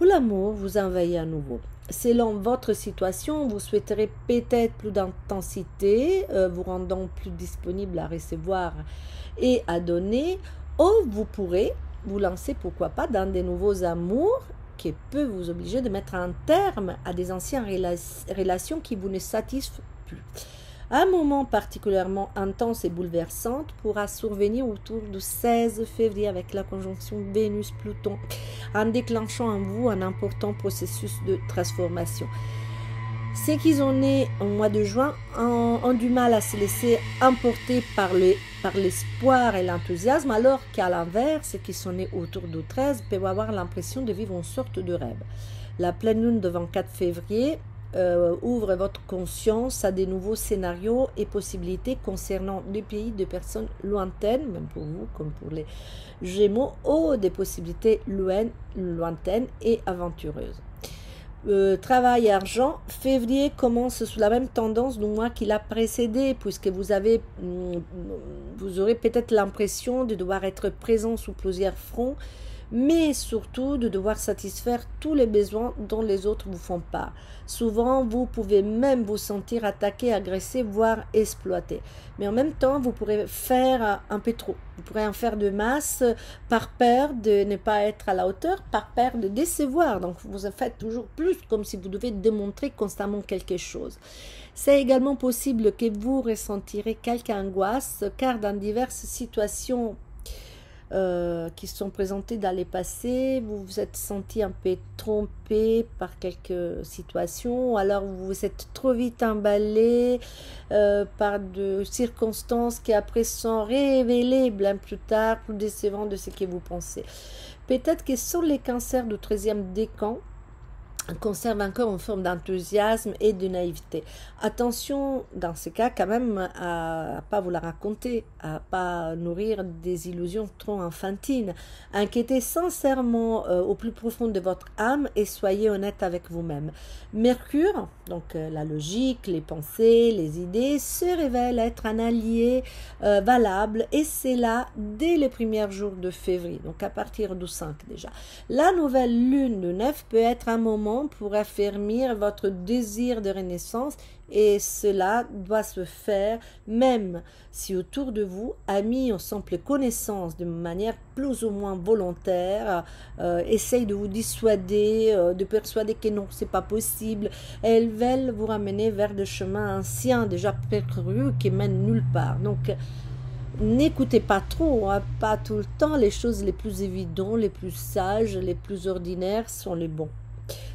où l'amour vous envahit à nouveau. Selon votre situation, vous souhaiterez peut-être plus d'intensité, vous rendant plus disponible à recevoir et à donner, ou vous pourrez vous lancer, pourquoi pas, dans des nouveaux amours qui peuvent vous obliger de mettre un terme à des anciennes relations qui vous ne satisfont plus. Un moment particulièrement intense et bouleversant pourra survenir autour du 16 février avec la conjonction Vénus-Pluton, en déclenchant en vous un important processus de transformation. Ceux qui sont nés au mois de juin ont du mal à se laisser emporter par l'espoir et l'enthousiasme, alors qu'à l'inverse, ceux qui sont nés autour du 13 peuvent avoir l'impression de vivre une sorte de rêve. La pleine lune de 24 février ouvre votre conscience à des nouveaux scénarios et possibilités concernant des pays de personnes lointaines, même pour vous comme pour les Gémeaux, ou des possibilités lointaines et aventureuses. Travail et argent, février commence sous la même tendance du mois qui l'a précédé, puisque vous aurez peut-être l'impression de devoir être présent sous plusieurs fronts, mais surtout de devoir satisfaire tous les besoins dont les autres vous font part. Souvent, vous pouvez même vous sentir attaqué, agressé, voire exploité. Mais en même temps, vous pourrez faire un peu trop. Vous pourrez en faire de masse par peur de ne pas être à la hauteur, par peur de décevoir. Donc, vous en faites toujours plus, comme si vous devez démontrer constamment quelque chose. C'est également possible que vous ressentirez quelque angoisse, car dans diverses situations qui se sont présentés dans les passés, vous vous êtes senti un peu trompé par quelques situations, ou alors vous vous êtes trop vite emballé par de circonstances qui après sont révélées bien plus tard, plus décevantes de ce que vous pensez. Peut-être que sur les cancers du 13e décan, conserve encore une forme d'enthousiasme et de naïveté. Attention, dans ce cas, quand même, à ne pas vous la raconter, à ne pas nourrir des illusions trop enfantines. Inquiétez sincèrement au plus profond de votre âme et soyez honnête avec vous-même. Mercure, donc la logique, les pensées, les idées, se révèle être un allié valable, et c'est là dès les premiers jours de février, donc à partir du 5 déjà. La nouvelle lune du 9 peut être un moment pour affermir votre désir de renaissance, et cela doit se faire même si autour de vous, amis ou simples connaissances de manière plus ou moins volontaire essayent de vous dissuader, de persuader que non, c'est pas possible. Elles veulent vous ramener vers des chemins anciens déjà percurus qui mènent nulle part. Donc n'écoutez pas trop, hein, pas tout le temps. Les choses les plus évidentes, les plus sages, les plus ordinaires sont les bons.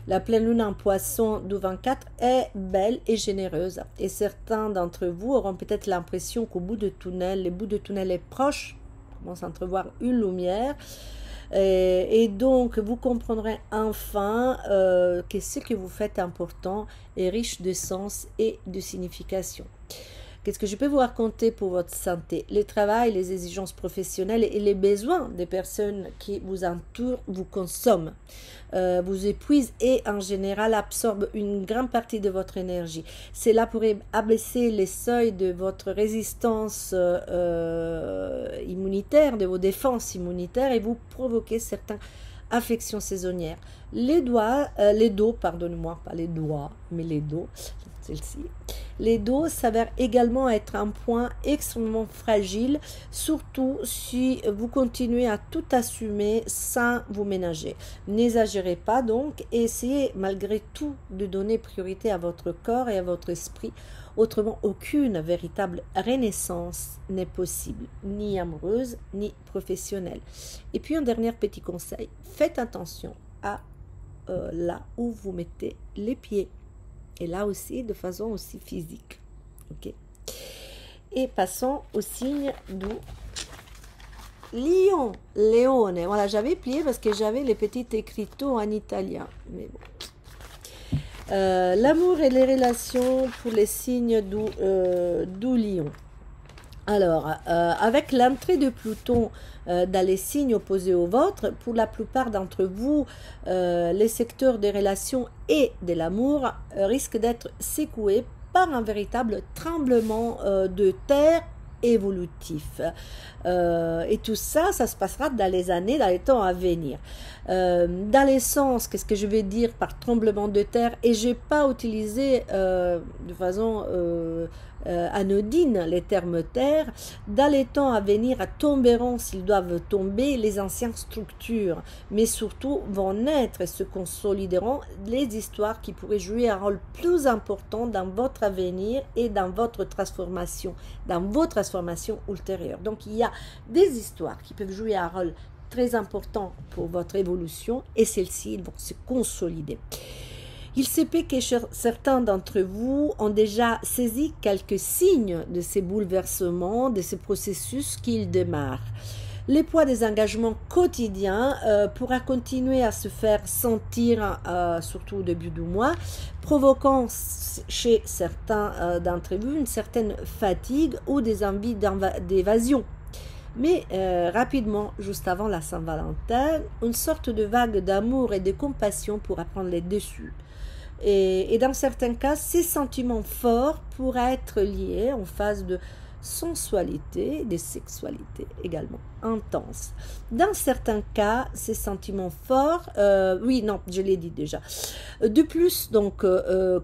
La pleine lune en poisson du 24 est belle et généreuse, et certains d'entre vous auront peut-être l'impression qu'au bout du tunnel, le bout du tunnel est proche, on commence à entrevoir une lumière, et donc vous comprendrez enfin que ce que vous faites est important et riche de sens et de signification. Qu'est-ce que je peux vous raconter pour votre santé? Le travail, les exigences professionnelles et les besoins des personnes qui vous entourent vous consomment, vous épuisent et en général absorbent une grande partie de votre énergie. Cela pourrait abaisser les seuils de votre résistance immunitaire, de vos défenses immunitaires, et vous provoquer certaines affections saisonnières. Les dos, pardonnez-moi, pas les doigts, mais les dos, celle-ci. Les dos s'avèrent également être un point extrêmement fragile, surtout si vous continuez à tout assumer sans vous ménager. N'exagérez pas donc et essayez malgré tout de donner priorité à votre corps et à votre esprit. Autrement, aucune véritable renaissance n'est possible, ni amoureuse, ni professionnelle. Et puis un dernier petit conseil, faites attention à là où vous mettez les pieds. Et là aussi, de façon aussi physique. Ok. Et passons au signe du lion. Leone. Voilà, j'avais plié parce que j'avais les petits écriteaux en italien. Mais bon. L'amour et les relations pour les signes du lion. Alors, avec l'entrée de Pluton dans les signes opposés aux vôtres, pour la plupart d'entre vous, les secteurs des relations et de l'amour risquent d'être secoués par un véritable tremblement de terre évolutif. Et tout ça, ça se passera dans les années, dans les temps à venir. Dans les sens, qu'est-ce que je vais dire par tremblement de terre? Et je n'ai pas utilisé de façon anodine les termes terre. Dans les temps à venir, tomberont, s'ils doivent tomber, les anciennes structures, mais surtout vont naître et se consolideront les histoires qui pourraient jouer un rôle plus important dans votre avenir et dans votre transformation, dans vos transformations ultérieures. Donc il y a des histoires qui peuvent jouer un rôle très important pour votre évolution et celles-ci vont se consolider. Il se peut que certains d'entre vous ont déjà saisi quelques signes de ces bouleversements, de ces processus qu'ils démarrent. Le poids des engagements quotidiens pourra continuer à se faire sentir, surtout au début du mois, provoquant chez certains d'entre vous une certaine fatigue ou des envies d'évasion. Mais rapidement, juste avant la Saint-Valentin, une sorte de vague d'amour et de compassion pourra prendre les dessus. Et dans certains cas, ces sentiments forts pourraient être liés en phase de sensualité, de sexualité également intense. Dans certains cas, ces sentiments forts, oui, non, je l'ai dit déjà. De plus, donc,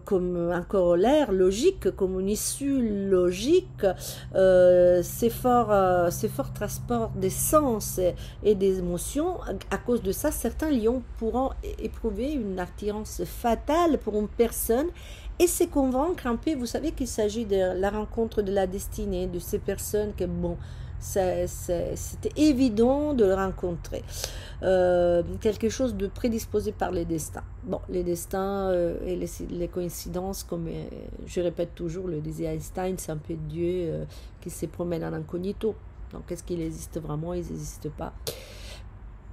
comme un corollaire logique, comme une issue logique, ces forts transports des sens et des émotions, à cause de ça, certains lions pourront éprouver une attirance fatale pour une personne et se convaincre un peu, vous savez qu'il s'agit de la rencontre de la destinée, de ces personnes que, bon, c'était évident de le rencontrer. Quelque chose de prédisposé par les destins. Bon, les destins et les coïncidences, comme je répète toujours, le disait Einstein, c'est un peu Dieu qui se promène en incognito. Donc, est-ce qu'il existe vraiment? Il n'existe pas.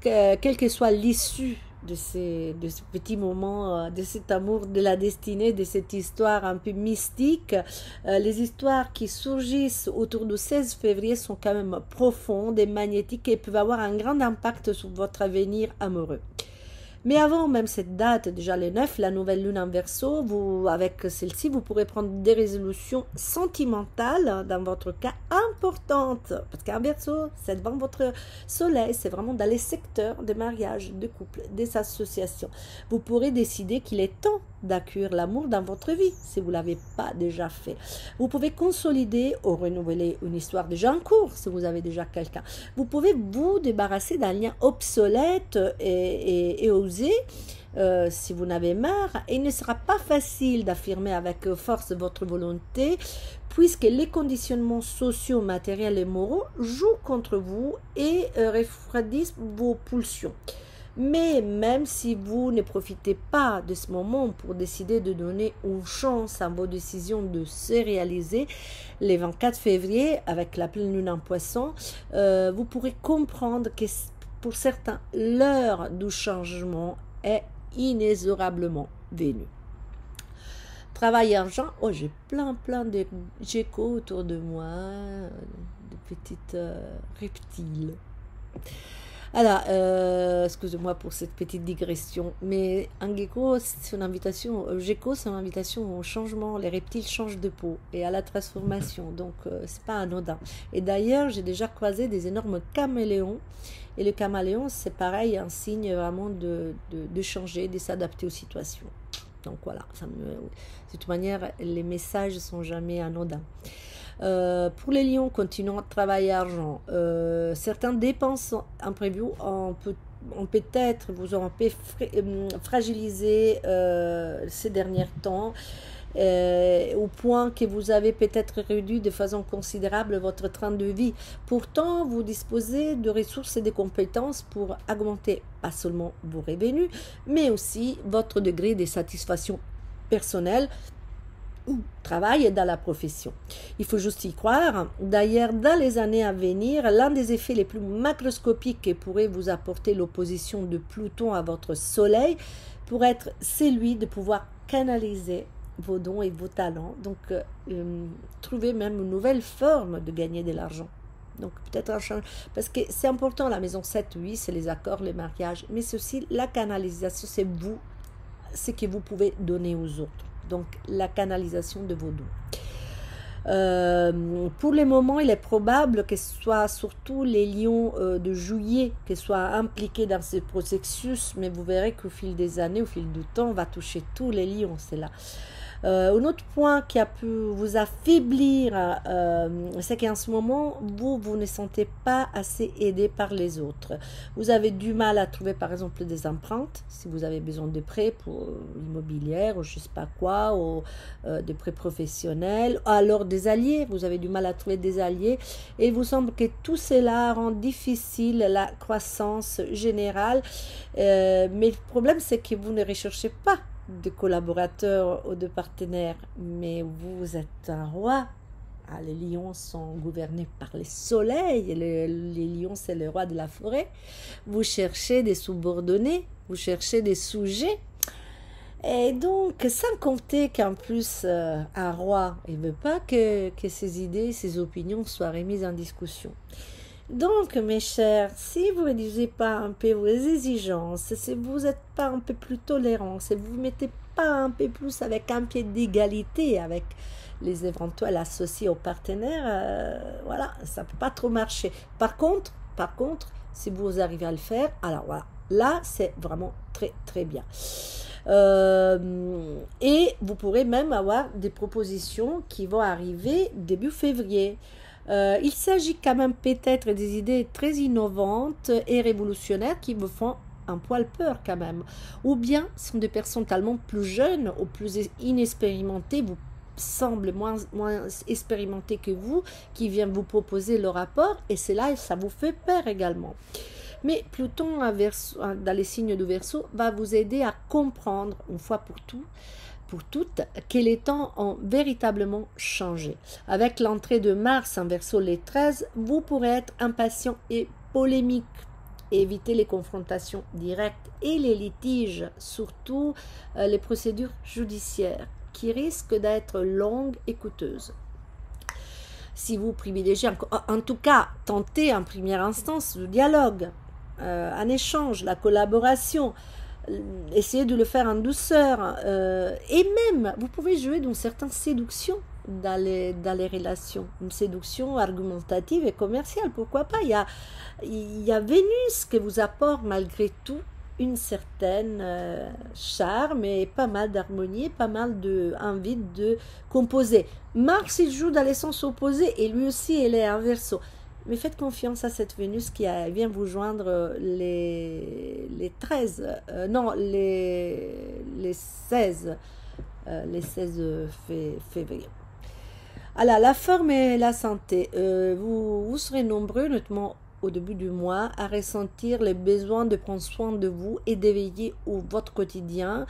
Quelle que soit l'issue de ce petit moment, de cet amour de la destinée, de cette histoire un peu mystique, les histoires qui surgissent autour du 16 février sont quand même profondes et magnétiques et peuvent avoir un grand impact sur votre avenir amoureux. Mais avant même cette date, déjà le 9, la nouvelle lune en Verseau, avec celle-ci, vous pourrez prendre des résolutions sentimentales, dans votre cas, importantes. Parce qu'en Verseau, c'est devant votre soleil, c'est vraiment dans les secteurs de mariage, de couple, des associations. Vous pourrez décider qu'il est temps d'accueillir l'amour dans votre vie, si vous ne l'avez pas déjà fait. Vous pouvez consolider ou renouveler une histoire déjà en cours, si vous avez déjà quelqu'un. Vous pouvez vous débarrasser d'un lien obsolète et oser, si vous n'avez marre. Et il ne sera pas facile d'affirmer avec force votre volonté, puisque les conditionnements sociaux, matériels et moraux jouent contre vous et refroidissent vos pulsions. Mais même si vous ne profitez pas de ce moment pour décider de donner une chance à vos décisions de se réaliser, le 24 février, avec la pleine lune en Poisson, vous pourrez comprendre que pour certains, l'heure du changement est inexorablement venue. Travail et argent, oh, j'ai plein de geckos autour de moi, de petites reptiles. Alors, excusez-moi pour cette petite digression, mais un gecko, c'est une invitation, gecko, c'est une invitation au changement. Les reptiles changent de peau et à la transformation, donc c'est pas anodin. Et d'ailleurs, j'ai déjà croisé des énormes caméléons, et le caméléon, c'est pareil, un signe vraiment de changer, de s'adapter aux situations. Donc voilà, de toute manière, les messages ne sont jamais anodins. Pour les lions, continuons à travailler argent. Certaines dépenses imprévues ont peut-être vous auront fragilisé ces derniers temps. Au point que vous avez peut-être réduit de façon considérable votre train de vie. Pourtant, vous disposez de ressources et de compétences pour augmenter pas seulement vos revenus, mais aussi votre degré de satisfaction personnelle ou travail et dans la profession. Il faut juste y croire. D'ailleurs, dans les années à venir, l'un des effets les plus macroscopiques que pourrait vous apporter l'opposition de Pluton à votre Soleil pourrait être celui de pouvoir canaliser vos dons et vos talents. Donc, trouver même une nouvelle forme de gagner de l'argent. Donc, peut-être un changement. Parce que c'est important, la maison 7, oui, c'est les accords, les mariages. Mais c'est aussi la canalisation, c'est vous, ce que vous pouvez donner aux autres. Donc, la canalisation de vos dons. Pour le moment, il est probable que ce soit surtout les lions de juillet qui soient impliqués dans ce processus, mais vous verrez qu'au fil des années, au fil du temps, on va toucher tous les lions, c'est là. Un autre point qui a pu vous affaiblir, c'est qu'en ce moment, vous ne sentez pas assez aidé par les autres. Vous avez du mal à trouver, par exemple, des empruntes, si vous avez besoin de prêts pour l'immobilière, ou je ne sais pas quoi, ou des prêts professionnels, alors des alliés, vous avez du mal à trouver des alliés, et il vous semble que tout cela rend difficile la croissance générale, mais le problème, c'est que vous ne recherchez pas de collaborateurs ou de partenaires, mais vous êtes un roi. Ah, les lions sont gouvernés par les soleils, les lions c'est le roi de la forêt. Vous cherchez des subordonnés, vous cherchez des sujets, et donc sans compter qu'en plus un roi, il ne veut pas que ses idées, ses opinions soient remises en discussion. Donc, mes chers, si vous ne réduisez pas un peu vos exigences, si vous n'êtes pas un peu plus tolérant, si vous ne mettez pas un peu plus avec un pied d'égalité avec les éventuels associés aux partenaires, voilà, ça ne peut pas trop marcher. Par contre, si vous arrivez à le faire, alors voilà, là, c'est vraiment très, très bien. Et vous pourrez même avoir des propositions qui vont arriver début février. Il s'agit quand même peut-être des idées très innovantes et révolutionnaires qui me font un poil peur quand même. Ou bien sont des personnes tellement plus jeunes ou plus inexpérimentées, vous semblent moins expérimentées que vous, qui viennent vous proposer le rapport, et c'est là ça vous fait peur également. Mais Pluton dans les signes du Verseau va vous aider à comprendre une fois pour toutes, que les temps ont véritablement changé. Avec l'entrée de Mars en Verseau les 13, vous pourrez être impatient et polémique, éviter les confrontations directes et les litiges, surtout les procédures judiciaires, qui risquent d'être longues et coûteuses. Si vous privilégiez, en tout cas, tentez en première instance le dialogue, un échange, la collaboration, essayez de le faire en douceur, et même vous pouvez jouer d'une certaine séduction dans les relations, une séduction argumentative et commerciale, pourquoi pas. Il y a Vénus qui vous apporte malgré tout une certaine charme et pas mal d'harmonie, pas mal d'envie de composer. Mars, il joue dans les sens opposés et lui aussi, il est en Verseau. Mais faites confiance à cette Vénus qui vient vous joindre les 16 février. Alors, la forme et la santé. Vous serez nombreux, notamment au début du mois, à ressentir les besoins de prendre soin de vous et d'éveiller votre quotidien,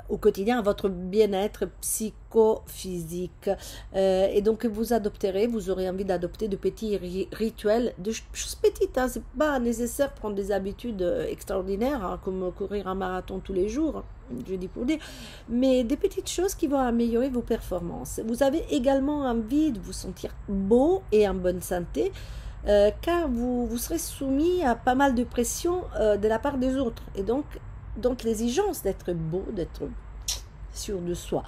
au quotidien à votre bien-être psychophysique. Et donc, vous aurez envie d'adopter de petits rituels, de choses petites. Hein, c'est pas nécessaire de prendre des habitudes extraordinaires, hein, comme courir un marathon tous les jours, je dis pour dire, mais des petites choses qui vont améliorer vos performances. Vous avez également envie de vous sentir beau et en bonne santé, car vous serez soumis à pas mal de pression de la part des autres, et donc l'exigence d'être beau, d'être sûr de soi.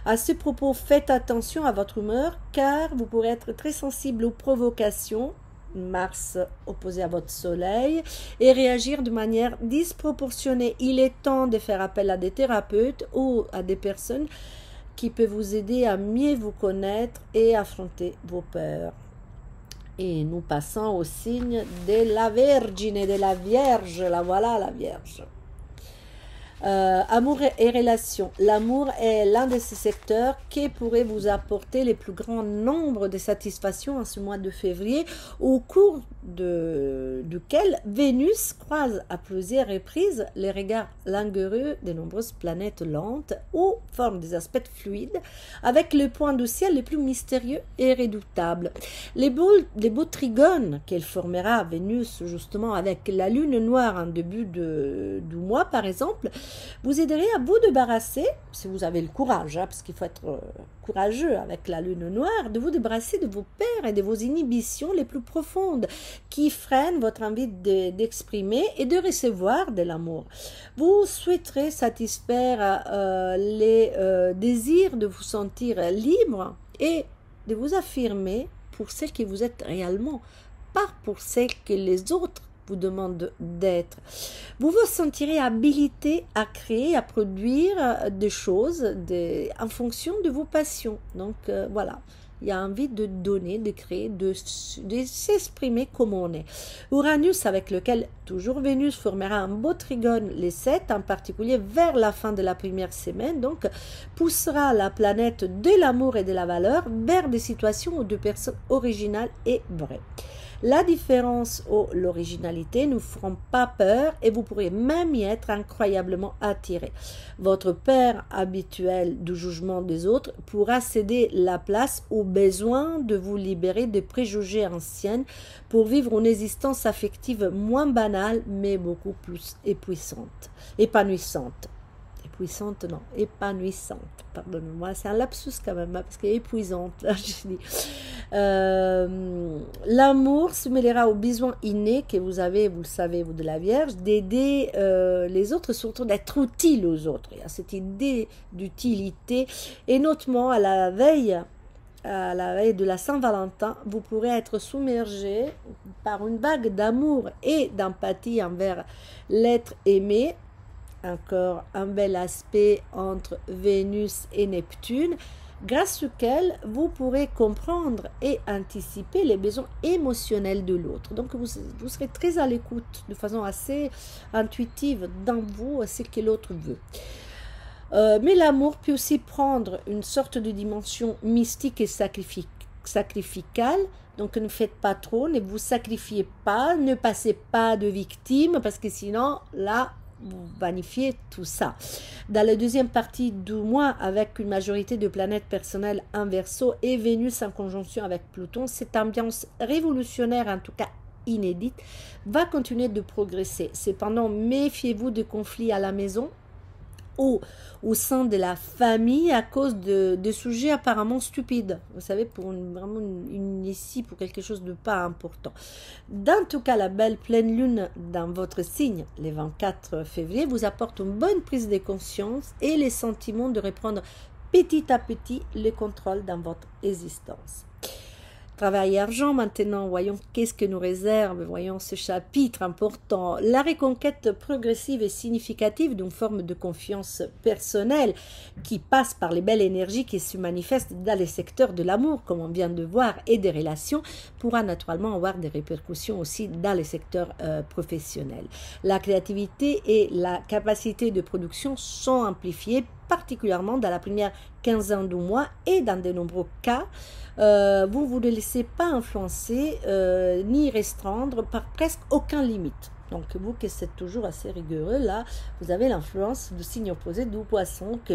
À ce propos, faites attention à votre humeur, car vous pourrez être très sensible aux provocations Mars opposé à votre soleil, et réagir de manière disproportionnée. Il est temps de faire appel à des thérapeutes ou à des personnes qui peuvent vous aider à mieux vous connaître et affronter vos peurs. Et nous passons au signe de la Vergine, de la Vierge. La voilà, la Vierge. Amour et relations. L'amour est l'un de ces secteurs qui pourrait vous apporter le plus grand nombre de satisfactions en ce mois de février, au cours duquel Vénus croise à plusieurs reprises les regards langoureux de nombreuses planètes lentes ou forme des aspects fluides avec le point du ciel le plus mystérieux et redoutable. Les beaux trigones qu'elle formera, Vénus justement avec la lune noire en début du mois par exemple, vous aiderez à vous débarrasser, si vous avez le courage, parce qu'il faut être courageux avec la lune noire, de vous débarrasser de vos peurs et de vos inhibitions les plus profondes qui freinent votre envie d'exprimer et de recevoir de l'amour. Vous souhaiterez satisfaire les désirs de vous sentir libre et de vous affirmer pour celle que vous êtes réellement, pas pour celle que les autres vous demande d'être. Vous vous sentirez habilité à créer, à produire des choses en fonction de vos passions. Donc voilà, il y a envie de donner, de créer, de s'exprimer comme on est. Uranus, avec lequel toujours Vénus formera un beau trigone les 7, en particulier vers la fin de la première semaine, donc poussera la planète de l'amour et de la valeur vers des situations ou de personnes originales et vraies. La différence ou l'originalité ne vous feront pas peur et vous pourrez même y être incroyablement attiré. Votre père habituel du jugement des autres pourra céder la place au besoin de vous libérer des préjugés anciens pour vivre une existence affective moins banale mais beaucoup plus épanouissante. Épuisante, non, épanouissante, pardonnez-moi, c'est un lapsus quand même, parce qu'elle est épuisante, là, je dis. L'amour se mêlera aux besoins innés que vous avez, vous le savez, vous de la Vierge, d'aider les autres, surtout d'être utile aux autres. Il y a cette idée d'utilité, et notamment à la veille de la Saint-Valentin, vous pourrez être submergé par une vague d'amour et d'empathie envers l'être aimé. Encore un bel aspect entre Vénus et Neptune, grâce auquel vous pourrez comprendre et anticiper les besoins émotionnels de l'autre. Donc vous serez très à l'écoute de façon assez intuitive dans vous, ce que l'autre veut. Mais l'amour peut aussi prendre une sorte de dimension mystique et sacrificale. Donc ne faites pas trop, ne vous sacrifiez pas, ne passez pas de victime, parce que sinon, là, vous vanifiez tout ça. Dans la deuxième partie du mois, avec une majorité de planètes personnelles en Verseau et Vénus en conjonction avec Pluton, cette ambiance révolutionnaire, en tout cas inédite, va continuer de progresser. Cependant, méfiez-vous de conflits à la maison ou au sein de la famille à cause de sujets apparemment stupides. Vous savez, pour vraiment ici, pour quelque chose de pas important. Dans tout cas, la belle pleine lune dans votre signe, le 24 février, vous apporte une bonne prise de conscience et les sentiments de reprendre petit à petit le contrôle dans votre existence. Travail et argent, maintenant, voyons qu'est-ce que nous réserve, voyons ce chapitre important. La reconquête progressive et significative d'une forme de confiance personnelle qui passe par les belles énergies qui se manifestent dans les secteurs de l'amour, comme on vient de voir, et des relations, pourra naturellement avoir des répercussions aussi dans les secteurs professionnels. La créativité et la capacité de production sont amplifiées, particulièrement dans la première quinzaine du mois et dans de nombreux cas, vous ne laissez pas influencer ni restreindre par presque aucune limite. Donc vous qui êtes toujours assez rigoureux, là, vous avez l'influence du signe opposé du poisson que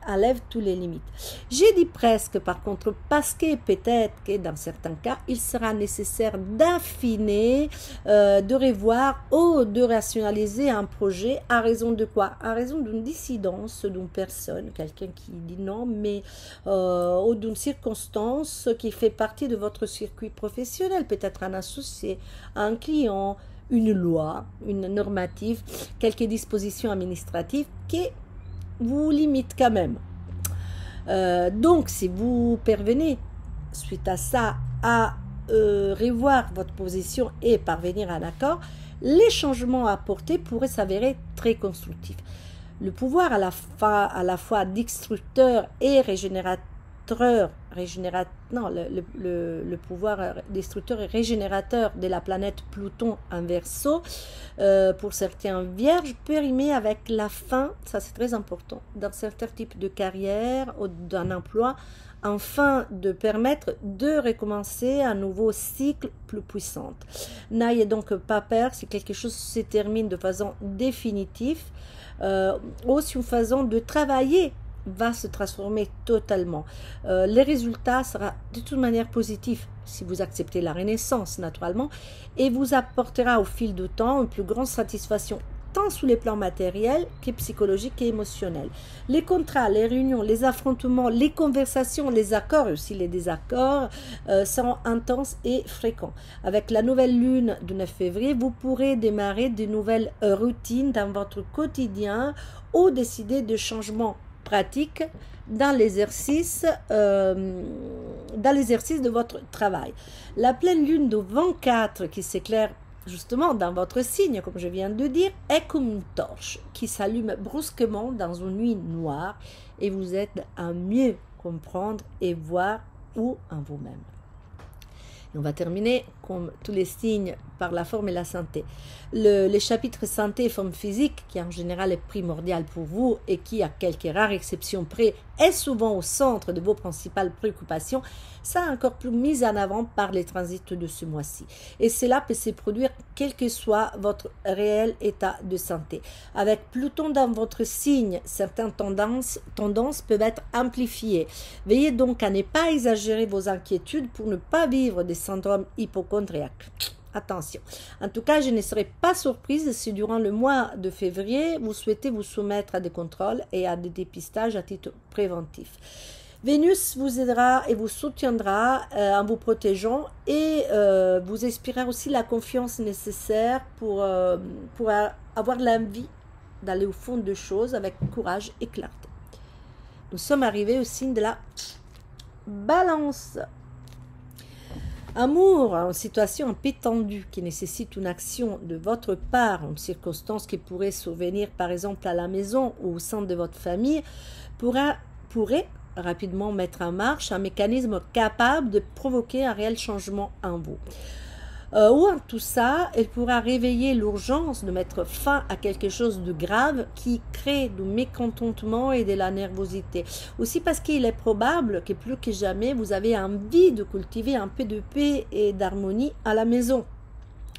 enlève toutes les limites. J'ai dit presque par contre parce que peut-être que dans certains cas, il sera nécessaire d'affiner, de revoir ou de rationaliser un projet à raison de quoi? À raison d'une dissidence d'une personne, quelqu'un qui dit non, mais ou d'une circonstance qui fait partie de votre circuit professionnel, peut-être un associé, un client, une loi, une normative, quelques dispositions administratives qui vous limite quand même. Donc, si vous parvenez, suite à ça, à revoir votre position et parvenir à un accord, les changements apportés pourraient s'avérer très constructifs. Le pouvoir à la fois destructeur et le pouvoir destructeur et régénérateur de la planète Pluton en Verseau, pour certains vierges, peut rimer avec la fin, ça c'est très important, dans certains types de carrière ou d'un emploi, afin de permettre de recommencer un nouveau cycle plus puissant. N'ayez donc pas peur si quelque chose se termine de façon définitive, ou si une façon de travailler va se transformer totalement. Les résultats seront de toute manière positifs si vous acceptez la renaissance naturellement, et vous apportera au fil du temps une plus grande satisfaction tant sous les plans matériels que psychologiques et émotionnels. Les contrats, les réunions, les affrontements, les conversations, les accords et aussi les désaccords seront intenses et fréquents. Avec la nouvelle lune du 9 février, vous pourrez démarrer de nouvelles routines dans votre quotidien ou décider de changements pratiques dans l'exercice de votre travail. La pleine lune de 24 qui s'éclaire justement dans votre signe, comme je viens de dire, est comme une torche qui s'allume brusquement dans une nuit noire et vous aide à mieux comprendre et voir où en vous-même. Et on va terminer, comme tous les signes, par la forme et la santé. Le chapitre santé et forme physique, qui en général est primordial pour vous et qui, à quelques rares exceptions près, est souvent au centre de vos principales préoccupations, ça a encore plus mis en avant par les transits de ce mois-ci. Et cela peut se produire quel que soit votre réel état de santé. Avec Pluton dans votre signe, certaines tendances peuvent être amplifiées. Veillez donc à ne pas exagérer vos inquiétudes pour ne pas vivre des syndromes hypochondriaques. Attention. En tout cas, je ne serai pas surprise si durant le mois de février, vous souhaitez vous soumettre à des contrôles et à des dépistages à titre préventif. Vénus vous aidera et vous soutiendra en vous protégeant et vous inspirera aussi la confiance nécessaire pour avoir l'envie d'aller au fond des choses avec courage et clarté. Nous sommes arrivés au signe de la Balance. Amour, une situation un peu tendue qui nécessite une action de votre part, une circonstance qui pourrait survenir par exemple à la maison ou au sein de votre famille, pourrait rapidement mettre en marche un mécanisme capable de provoquer un réel changement en vous. Ou en tout ça, elle pourra réveiller l'urgence de mettre fin à quelque chose de grave qui crée du mécontentement et de la nervosité. Aussi parce qu'il est probable que plus que jamais, vous avez envie de cultiver un peu de paix et d'harmonie à la maison.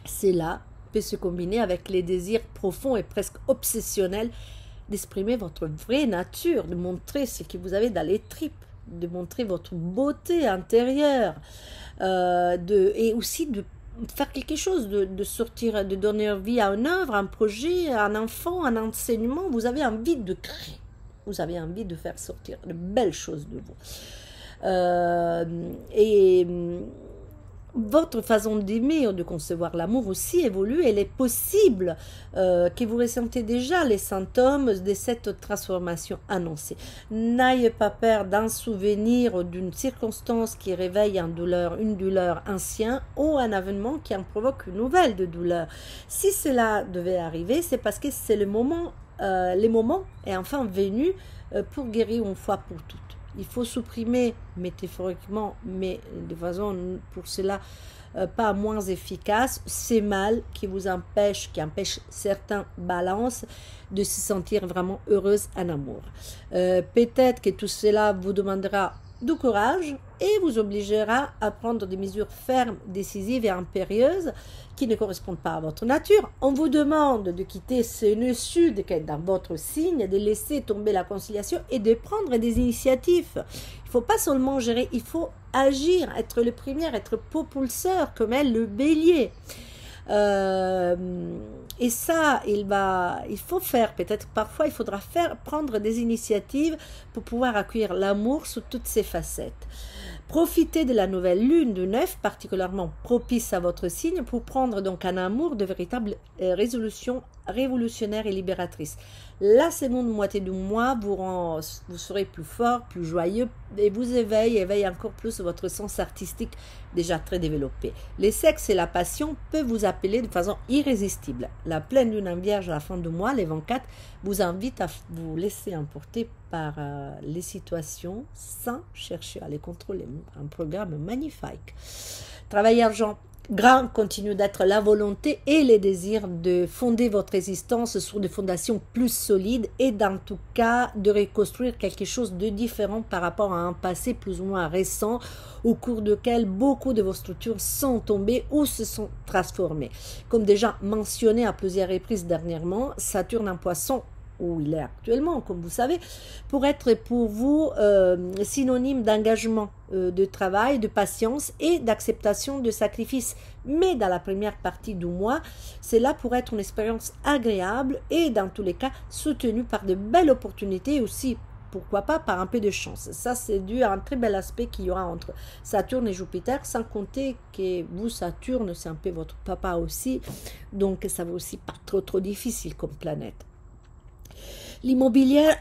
Cela peut se combiner avec les désirs profonds et presque obsessionnels d'exprimer votre vraie nature, de montrer ce que vous avez dans les tripes, de montrer votre beauté intérieure, et aussi de faire quelque chose, de sortir, de donner vie à une œuvre, un projet, un enfant, un enseignement. Vous avez envie de créer, vous avez envie de faire sortir de belles choses de vous. Votre façon d'aimer ou de concevoir l'amour aussi évolue. Il est possible que vous ressentez déjà les symptômes de cette transformation annoncée. N'ayez pas peur d'un souvenir ou d'une circonstance qui réveille une douleur ancienne ou un événement qui en provoque une nouvelle de douleur. Si cela devait arriver, c'est parce que c'est le moment est enfin venu pour guérir une fois pour toutes. Il faut supprimer métaphoriquement, mais de façon pour cela pas moins efficace, ces mal qui empêchent certaines balances de se sentir vraiment heureuse en amour. Peut-être que tout cela vous demandera du courage et vous obligera à prendre des mesures fermes, décisives et impérieuses qui ne correspondent pas à votre nature. On vous demande de quitter ce nœud sud qui est dans votre signe, de laisser tomber la conciliation et de prendre des initiatives. Il ne faut pas seulement gérer, il faut agir, être le premier, être propulseur comme est le bélier. Et ça, il faut faire, peut-être parfois il faudra prendre des initiatives pour pouvoir accueillir l'amour sous toutes ses facettes. Profitez de la nouvelle lune du 9, particulièrement propice à votre signe, pour prendre donc un amour de véritable résolution révolutionnaire et libératrice. La seconde moitié du mois vous serez plus fort, plus joyeux et vous éveille encore plus votre sens artistique déjà très développé. Les sexes et la passion peuvent vous appeler de façon irrésistible. La pleine lune en vierge à la fin du mois, les 24, vous invite à vous laisser emporter par les situations sans chercher à les contrôler. Un programme magnifique. Travail argent. Grand continue d'être la volonté et les désirs de fonder votre existence sur des fondations plus solides et dans tout cas de reconstruire quelque chose de différent par rapport à un passé plus ou moins récent au cours duquel beaucoup de vos structures sont tombées ou se sont transformées. Comme déjà mentionné à plusieurs reprises dernièrement, Saturne en Poisson, où il est actuellement, comme vous savez, pour être pour vous synonyme d'engagement, de travail, de patience et d'acceptation de sacrifices. Mais dans la première partie du mois, c'est là pour être une expérience agréable et dans tous les cas soutenue par de belles opportunités aussi. Pourquoi pas par un peu de chance. Ça, c'est dû à un très bel aspect qu'il y aura entre Saturne et Jupiter, sans compter que vous, Saturne, c'est un peu votre papa aussi, donc ça va aussi pas trop difficile comme planète. L'immobilière,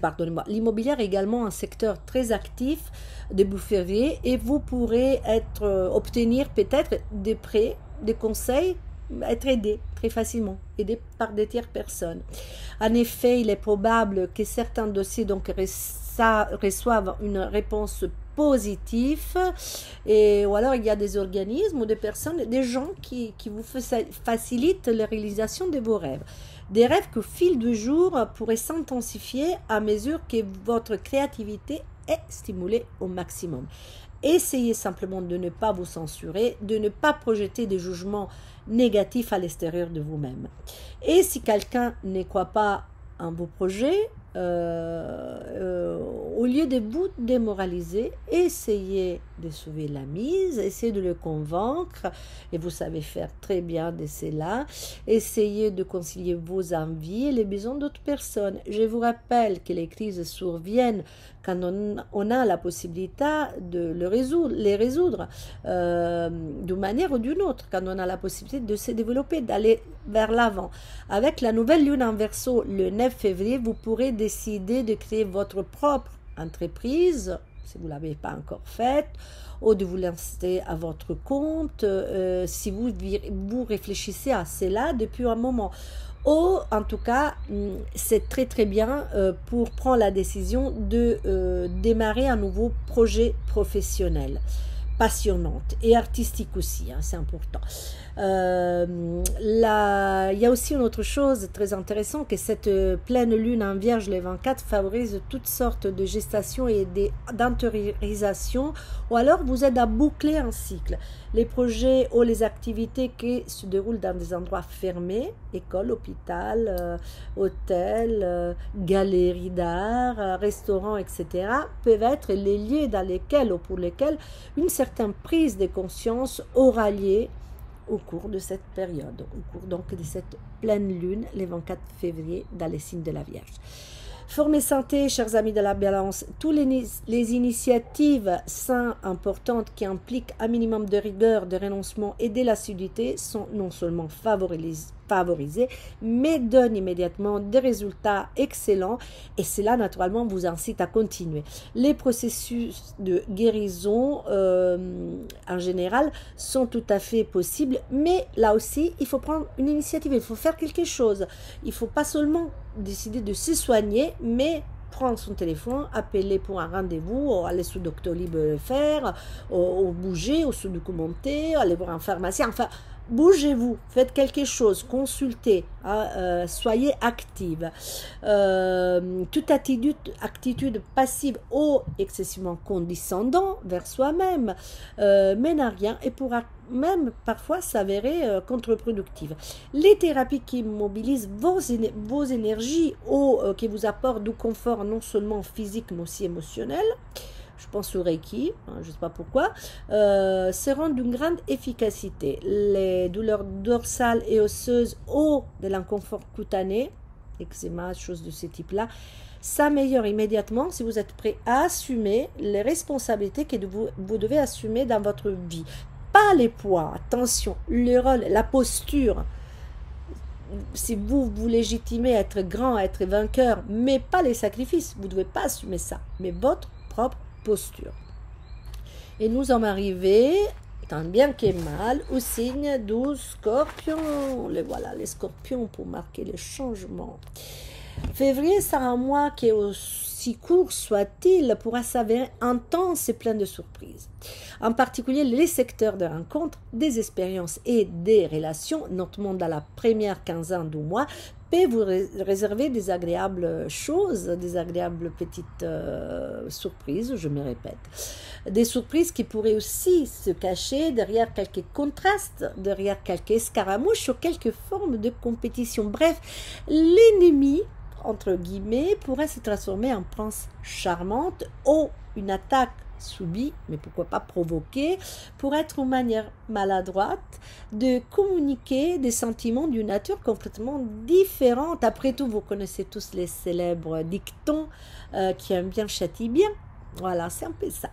pardonnez-moi, l'immobilière est également un secteur très actif début février et vous pourrez obtenir peut-être des prêts, des conseils, être aidé très facilement, aidé par des tierces personnes. En effet, il est probable que certains dossiers donc reçoivent une réponse positive ou alors il y a des organismes ou des personnes, des gens qui vous facilitent la réalisation de vos rêves. Des rêves que, au fil du jour, pourraient s'intensifier à mesure que votre créativité est stimulée au maximum. Essayez simplement de ne pas vous censurer, de ne pas projeter des jugements négatifs à l'extérieur de vous-même. Et si quelqu'un ne croit pas en vos projets, au lieu de vous démoraliser, essayez de sauver la mise, essayez de le convaincre, et vous savez faire très bien de cela. Essayez de concilier vos envies et les besoins d'autres personnes. Je vous rappelle que les crises surviennent quand on a la possibilité de les résoudre d'une manière ou d'une autre, quand on a la possibilité de se développer, d'aller vers l'avant. Avec la nouvelle lune en Verseau, le 9 février, vous pourrez décider de créer votre propre entreprise, si vous ne l'avez pas encore faite, ou de vous lancer à votre compte, si vous réfléchissez à cela depuis un moment. Ou en tout cas, c'est très bien pour prendre la décision de démarrer un nouveau projet professionnel, passionnante et artistique aussi, hein, c'est important. Il y a aussi une autre chose très intéressante, que cette pleine lune en Vierge les 24 favorise toutes sortes de gestations et d'intériorisation, ou alors vous aide à boucler un cycle. Les projets ou les activités qui se déroulent dans des endroits fermés, école, hôpital, hôtel, galerie d'art, restaurant, etc., peuvent être les lieux dans lesquels ou pour lesquels une certaine prise de conscience aura lieu au cours de cette période, au cours donc de cette pleine lune, les 24 février, dans les signes de la Vierge. Forme et santé, chers amis de la Balance, toutes les initiatives saines importantes qui impliquent un minimum de rigueur, de renoncement et de l'assiduité sont non seulement favorisées, mais donnent immédiatement des résultats excellents et cela naturellement vous incite à continuer. Les processus de guérison en général sont tout à fait possibles, mais là aussi il faut prendre une initiative, il faut faire quelque chose. Il ne faut pas seulement décider de se soigner, mais prendre son téléphone, appeler pour un rendez-vous, ou aller sur Doctolib faire, ou bouger, ou se documenter, aller voir un pharmacien, enfin, bougez-vous, faites quelque chose, consultez, hein, soyez active. Toute attitude passive ou excessivement condescendante vers soi-même mène à rien et pourra même parfois s'avérer contre-productive. Les thérapies qui mobilisent vos énergies ou qui vous apportent du confort non seulement physique mais aussi émotionnel, je pense au Reiki, hein, je ne sais pas pourquoi, seront d'une grande efficacité. Les douleurs dorsales et osseuses ou de l'inconfort cutané, eczéma, choses de ce type-là, s'améliorent immédiatement si vous êtes prêt à assumer les responsabilités que vous devez assumer dans votre vie. Pas les poids, attention, le rôle, la posture. si vous légitimez être grand, être vainqueur, mais pas les sacrifices, vous ne devez pas assumer ça, mais votre propre posture. Et nous sommes arrivés, tant bien que mal, au signe du Scorpion. Voilà, les Scorpions pour marquer le changement. Février sera un mois qui est aussi court soit-il, pourra s'avérer intense et plein de surprises. En particulier, les secteurs de rencontres, des expériences et des relations, notamment dans la première quinzaine du mois, peut vous réserver des agréables choses, des agréables petites surprises, je me répète. Des surprises qui pourraient aussi se cacher derrière quelques contrastes, derrière quelques escaramouches ou quelques formes de compétition. Bref, l'ennemi, entre guillemets, pourrait se transformer en prince charmante ou une attaque subie, mais pourquoi pas provoquée, pour être une manière maladroite de communiquer des sentiments d'une nature complètement différente. Après tout, vous connaissez tous les célèbres dictons qui aiment bien châtie bien. Voilà, c'est un peu ça.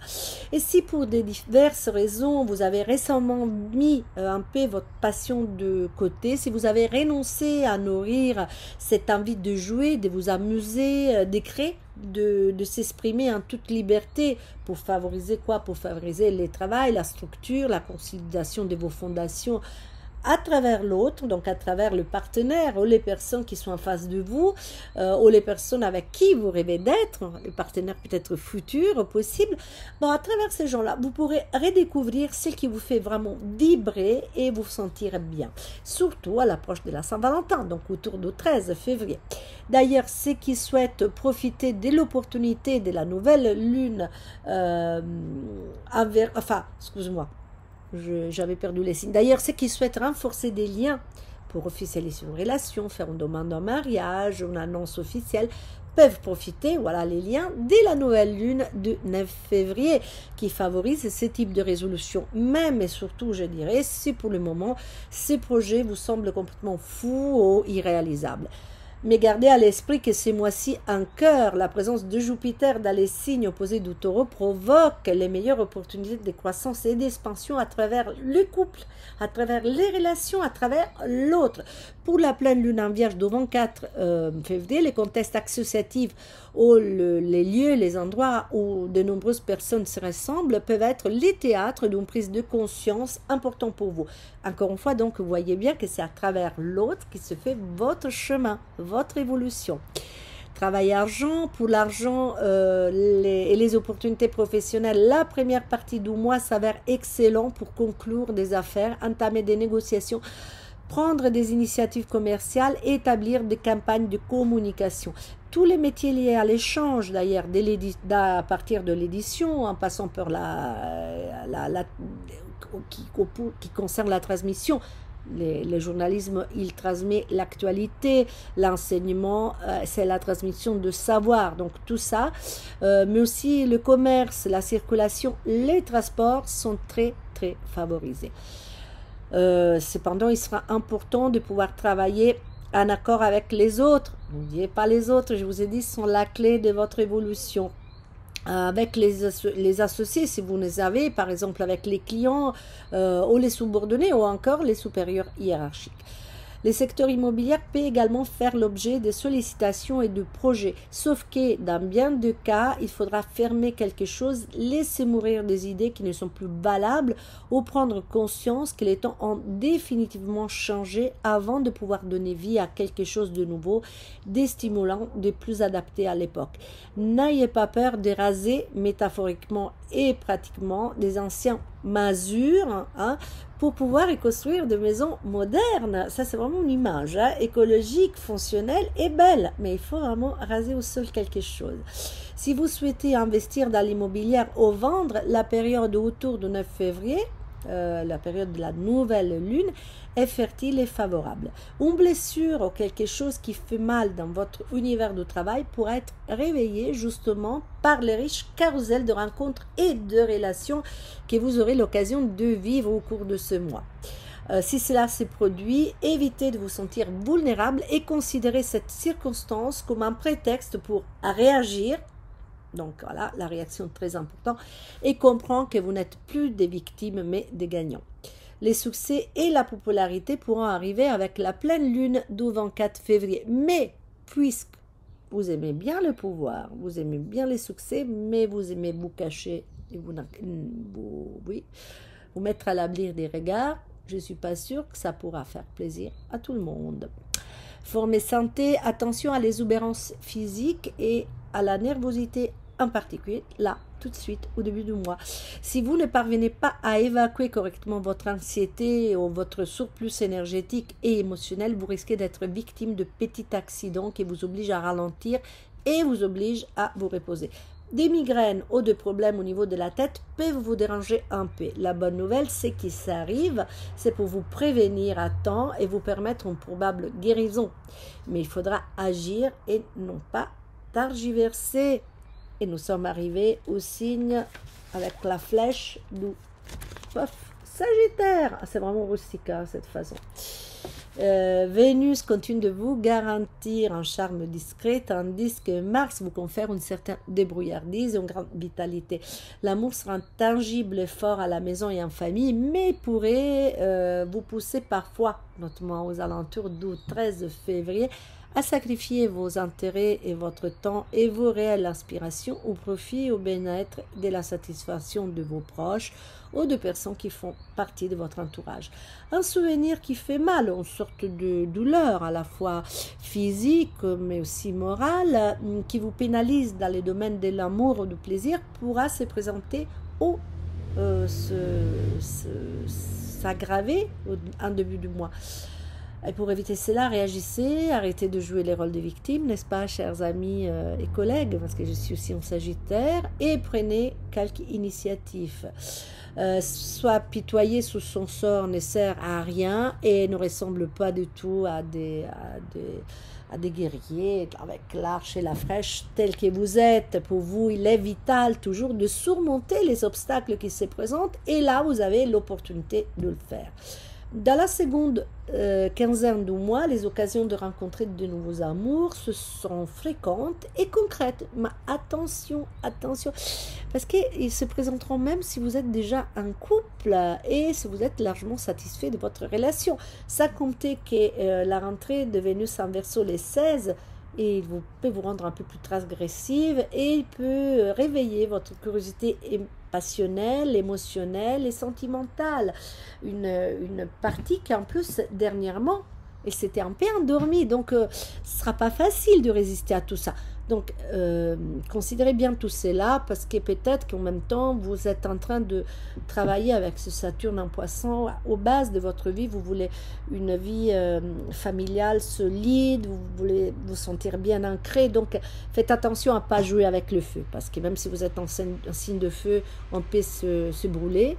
Et si pour des diverses raisons, vous avez récemment mis un peu votre passion de côté, si vous avez renoncé à nourrir cette envie de jouer, de vous amuser, d'écrire, de s'exprimer en toute liberté pour favoriser quoi? Pour favoriser le travail, la structure, la consolidation de vos fondations à travers l'autre, donc à travers le partenaire ou les personnes qui sont en face de vous, ou les personnes avec qui vous rêvez d'être, les partenaires peut-être futurs, possibles. Bon, à travers ces gens-là, vous pourrez redécouvrir ce qui vous fait vraiment vibrer et vous sentir bien. Surtout à l'approche de la Saint-Valentin, donc autour du 13 février. D'ailleurs, ceux qui souhaitent profiter de l'opportunité de la nouvelle lune, excuse-moi, j'avais perdu les signes. D'ailleurs, ceux qui souhaitent renforcer des liens pour officialiser une relation, faire une demande en mariage, une annonce officielle, peuvent profiter, voilà les liens, dès la nouvelle lune du 9 février, qui favorise ce type de résolution. Même et surtout, je dirais, si pour le moment, ces projets vous semblent complètement fous ou irréalisables. Mais gardez à l'esprit que ces mois-ci en cœur, la présence de Jupiter dans les signes opposés du Taureau provoque les meilleures opportunités de croissance et d'expansion à travers le couple, à travers les relations, à travers l'autre. Pour la pleine lune en Vierge du 24 février, les contextes associatifs ou les lieux, les endroits où de nombreuses personnes se ressemblent peuvent être les théâtres d'une prise de conscience important pour vous. Encore une fois, donc, vous voyez bien que c'est à travers l'autre qui se fait votre chemin, votre évolution. Travail argent, pour l'argent et les opportunités professionnelles, la première partie du mois s'avère excellent pour conclure des affaires, entamer des négociations, prendre des initiatives commerciales et établir des campagnes de communication. Tous les métiers liés à l'échange, d'ailleurs, à partir de l'édition, en passant par qui concerne la transmission, le journalisme, il transmet l'actualité, l'enseignement, c'est la transmission de savoir, donc tout ça, mais aussi le commerce, la circulation, les transports sont très, très favorisés. Cependant, il sera important de pouvoir travailler en accord avec les autres. N'oubliez pas les autres, je vous ai dit, sont la clé de votre évolution. Avec les associés, si vous les avez, par exemple avec les clients ou les subordonnés ou encore les supérieurs hiérarchiques. Les secteurs immobiliers peuvent également faire l'objet de sollicitations et de projets, sauf que dans bien de cas, il faudra fermer quelque chose, laisser mourir des idées qui ne sont plus valables ou prendre conscience que les temps ont définitivement changé avant de pouvoir donner vie à quelque chose de nouveau, de stimulant, de plus adapté à l'époque. N'ayez pas peur de raser métaphoriquement et pratiquement des anciens masures, pour pouvoir y construire des maisons modernes. Ça, c'est vraiment une image écologique, fonctionnelle et belle. Mais il faut vraiment raser au sol quelque chose. Si vous souhaitez investir dans l'immobilier ou vendre, la période autour du 9 février, la période de la nouvelle lune, est fertile et favorable. Une blessure ou quelque chose qui fait mal dans votre univers de travail pourrait être réveillé justement par les riches carousels de rencontres et de relations que vous aurez l'occasion de vivre au cours de ce mois. Si cela se produit, évitez de vous sentir vulnérable et considérez cette circonstance comme un prétexte pour réagir. Donc voilà, la réaction est très importante et comprendre que vous n'êtes plus des victimes mais des gagnants. Les succès et la popularité pourront arriver avec la pleine lune du 24 février. Mais puisque vous aimez bien le pouvoir, vous aimez bien les succès, mais vous aimez vous cacher et vous mettre à l'abri des regards, je ne suis pas sûre que ça pourra faire plaisir à tout le monde. Forme et santé, attention à l'exubérance physique et à la nervosité en particulier, là, tout de suite, au début du mois. Si vous ne parvenez pas à évacuer correctement votre anxiété ou votre surplus énergétique et émotionnel, vous risquez d'être victime de petits accidents qui vous obligent à ralentir et vous obligent à vous reposer. Des migraines ou de problèmes au niveau de la tête peuvent vous déranger un peu. La bonne nouvelle, c'est que ça arrive, c'est pour vous prévenir à temps et vous permettre une probable guérison. Mais il faudra agir et non pas tergiverser. Et nous sommes arrivés au signe avec la flèche du Sagittaire. C'est vraiment rustique hein, cette façon. Vénus continue de vous garantir un charme discret, tandis que Mars vous confère une certaine débrouillardise et une grande vitalité. L'amour sera tangible et fort à la maison et en famille, mais pourrait vous pousser parfois, notamment aux alentours du 13 février, à sacrifier vos intérêts et votre temps et vos réelles aspirations au profit, au bien-être, de la satisfaction de vos proches ou de personnes qui font partie de votre entourage. Un souvenir qui fait mal, une sorte de douleur à la fois physique mais aussi morale, qui vous pénalise dans les domaines de l'amour ou du plaisir, pourra se présenter ou s'aggraver en début du mois. Et pour éviter cela, réagissez, arrêtez de jouer les rôles de victimes, n'est-ce pas, chers amis et collègues, parce que je suis aussi en Sagittaire, et prenez quelques initiatives. Soit pitoyer sous son sort ne sert à rien et ne ressemble pas du tout à des guerriers avec l'arche et la flèche tels que vous êtes. Pour vous, il est vital toujours de surmonter les obstacles qui se présentent et là, vous avez l'opportunité de le faire. Dans la seconde quinzaine du mois, les occasions de rencontrer de nouveaux amours se sont fréquentes et concrètes. Mais attention, attention, parce qu'ils se présenteront même si vous êtes déjà en couple et si vous êtes largement satisfait de votre relation. Sans compter que la rentrée de Vénus en Verseau les 16 et il peut vous rendre un peu plus transgressive et il peut réveiller votre curiosité passionnelle, émotionnelle et sentimentale. Une partie qui en plus dernièrement, elle s'était un peu endormie, donc ce ne sera pas facile de résister à tout ça. Donc, considérez bien tout cela parce que peut-être qu'en même temps, vous êtes en train de travailler avec ce Saturne en Poisson. Aux bases de votre vie, vous voulez une vie familiale solide, vous voulez vous sentir bien ancré. Donc, faites attention à ne pas jouer avec le feu parce que même si vous êtes en signe de feu, on peut se brûler.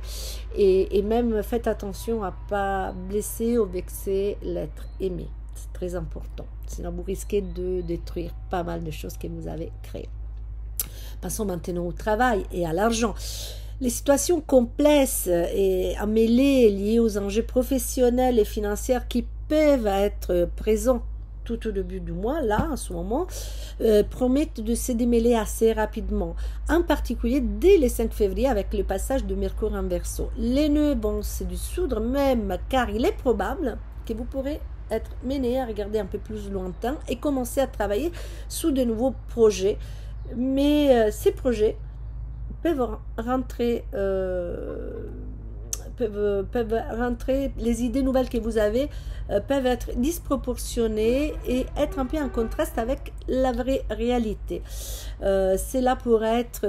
Et même faites attention à ne pas blesser ou vexer l'être aimé. C'est très important. Sinon, vous risquez de détruire pas mal de choses que vous avez créées. Passons maintenant au travail et à l'argent. Les situations complexes et emmêlées liées aux enjeux professionnels et financiers qui peuvent être présents tout au début du mois, là, en ce moment, promettent de se démêler assez rapidement. En particulier, dès le 5 février, avec le passage de Mercure en Verseau. Les nœuds, bon, c'est du soudre même, car il est probable que vous pourrez être mené à regarder un peu plus lointain et commencer à travailler sous de nouveaux projets. Mais ces projets peuvent rentrer, les idées nouvelles que vous avez peuvent être disproportionnées et être un peu en contraste avec la vraie réalité. Cela pourrait être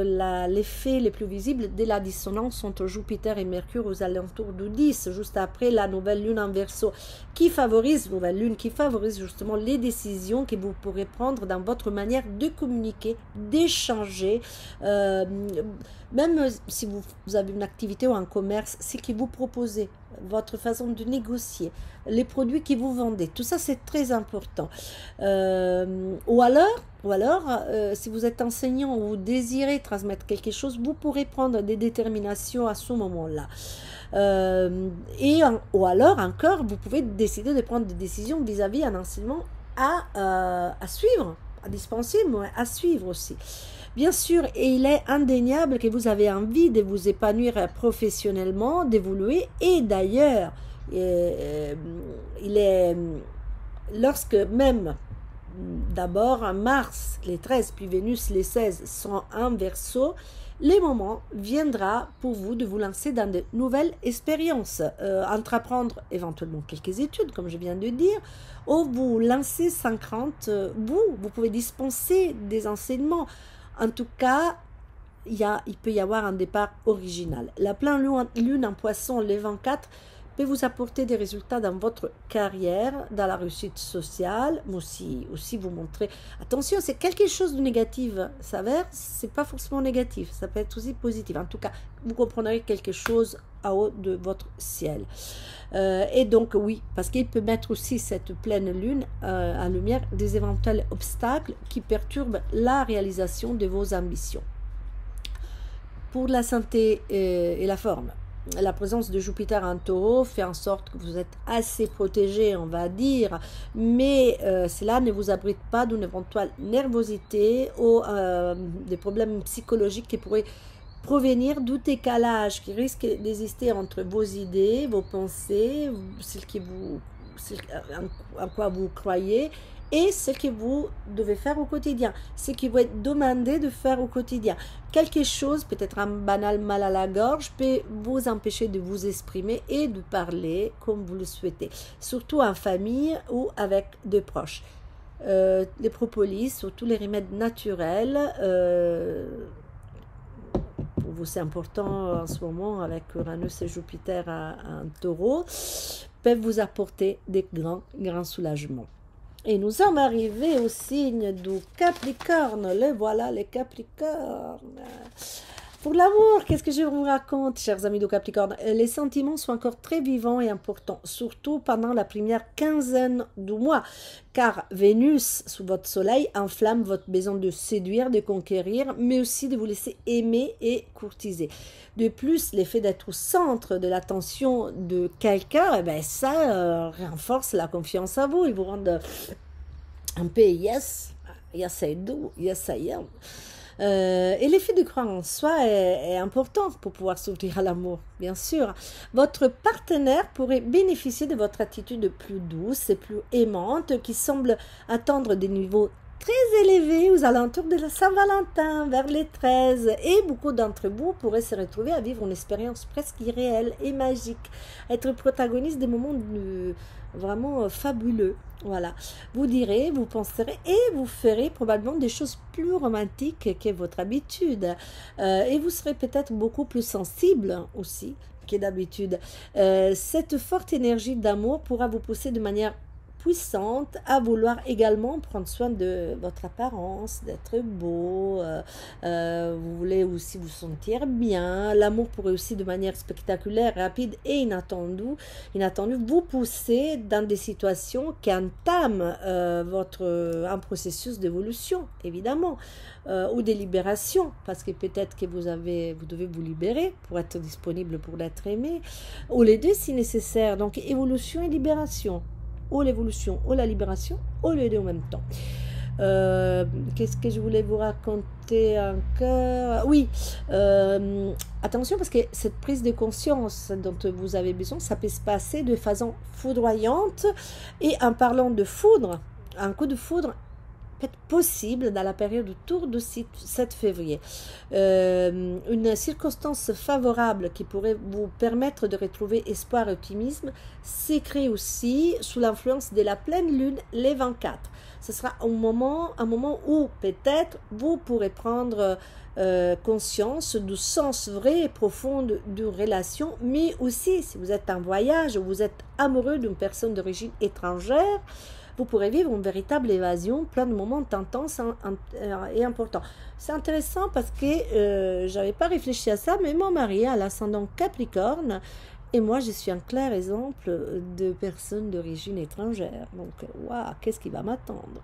l'effet le plus visible de la dissonance entre Jupiter et Mercure aux alentours du 10, juste après la nouvelle lune en Verseau, qui favorise justement les décisions que vous pourrez prendre dans votre manière de communiquer, d'échanger, même si vous avez une activité ou un commerce, c'est que vous proposez, votre façon de négocier, les produits que vous vendez, tout ça c'est très important. Ou alors si vous êtes enseignant ou vous désirez transmettre quelque chose, vous pourrez prendre des déterminations à ce moment-là. Ou alors encore, vous pouvez décider de prendre des décisions vis-à-vis un enseignement à suivre, à dispenser, mais à suivre aussi. Bien sûr, et il est indéniable que vous avez envie de vous épanouir professionnellement, d'évoluer, et d'ailleurs, il est, lorsque même, d'abord en Mars, les 13, puis Vénus, les 16, sont en Verseau, le moment viendra pour vous de vous lancer dans de nouvelles expériences, entreprendre éventuellement quelques études, comme je viens de dire, ou vous lancer sans crainte, vous pouvez dispenser des enseignements. En tout cas, il peut y avoir un départ original. La pleine lune en poisson, le 24, peut vous apporter des résultats dans votre carrière, dans la réussite sociale, mais aussi vous montrer. Attention, c'est quelque chose de négatif s'avère, c'est pas forcément négatif, ça peut être aussi positif. En tout cas, vous comprendrez quelque chose en haut de votre ciel. Et donc oui, parce qu'il peut mettre aussi cette pleine lune en lumière des éventuels obstacles qui perturbent la réalisation de vos ambitions. Pour la santé et la forme, la présence de Jupiter en Taureau fait en sorte que vous êtes assez protégé, on va dire, mais cela ne vous abrite pas d'une éventuelle nervosité ou des problèmes psychologiques qui pourraient provenir du décalage qui risque d'exister entre vos idées, vos pensées, en quoi vous croyez, et ce que vous devez faire au quotidien, ce qui vous est demandé de faire au quotidien. Quelque chose, peut-être un banal mal à la gorge, peut vous empêcher de vous exprimer et de parler comme vous le souhaitez, surtout en famille ou avec des proches. Les propolis, surtout les remèdes naturels, pour vous c'est important en ce moment avec Uranus et Jupiter en Taureau, peuvent vous apporter des grands soulagements. Et nous sommes arrivés au signe du Capricorne. Le voilà, les Capricornes. Pour l'amour, qu'est-ce que je vous raconte, chers amis du Capricorne? Les sentiments sont encore très vivants et importants, surtout pendant la première quinzaine du mois, car Vénus, sous votre soleil, enflamme votre besoin de séduire, de conquérir, mais aussi de vous laisser aimer et courtiser. De plus, l'effet d'être au centre de l'attention de quelqu'un, eh ben ça renforce la confiance en vous. Il vous rend un peu yes I do, yes I am. Et l'effet de croire en soi est important pour pouvoir s'ouvrir à l'amour, bien sûr. Votre partenaire pourrait bénéficier de votre attitude plus douce et plus aimante qui semble atteindre des niveaux très élevés aux alentours de la Saint-Valentin, vers les 13. Et beaucoup d'entre vous pourraient se retrouver à vivre une expérience presque irréelle et magique, être protagoniste des moments vraiment fabuleux. Voilà, vous direz, vous penserez et vous ferez probablement des choses plus romantiques que votre habitude. Et vous serez peut-être beaucoup plus sensible aussi que d'habitude. Cette forte énergie d'amour pourra vous pousser de manière puissante à vouloir également prendre soin de votre apparence, d'être beau, vous voulez aussi vous sentir bien. L'amour pourrait aussi de manière spectaculaire, rapide et inattendue vous pousser dans des situations qui entament un processus d'évolution, évidemment, ou de libération, parce que peut-être que vous devez vous libérer pour être disponible pour l'être aimé, ou les deux si nécessaire. Donc évolution et libération, ou l'évolution, ou la libération, ou les deux en même temps. Qu'est-ce que je voulais vous raconter encore? Oui, attention parce que cette prise de conscience dont vous avez besoin, ça peut se passer de façon foudroyante. Et en parlant de foudre, un coup de foudre peut être possible dans la période autour de 7 février. Une circonstance favorable qui pourrait vous permettre de retrouver espoir et optimisme s'écrit aussi sous l'influence de la pleine lune les 24. Ce sera un moment où peut-être vous pourrez prendre conscience du sens vrai et profond d'une relation, mais aussi si vous êtes en voyage ou vous êtes amoureux d'une personne d'origine étrangère, vous pourrez vivre une véritable évasion, plein de moments intenses et importants. C'est intéressant parce que je n'avais pas réfléchi à ça, mais mon mari a l'ascendant Capricorne et moi je suis un clair exemple de personne d'origine étrangère. Donc, waouh, qu'est-ce qui va m'attendre?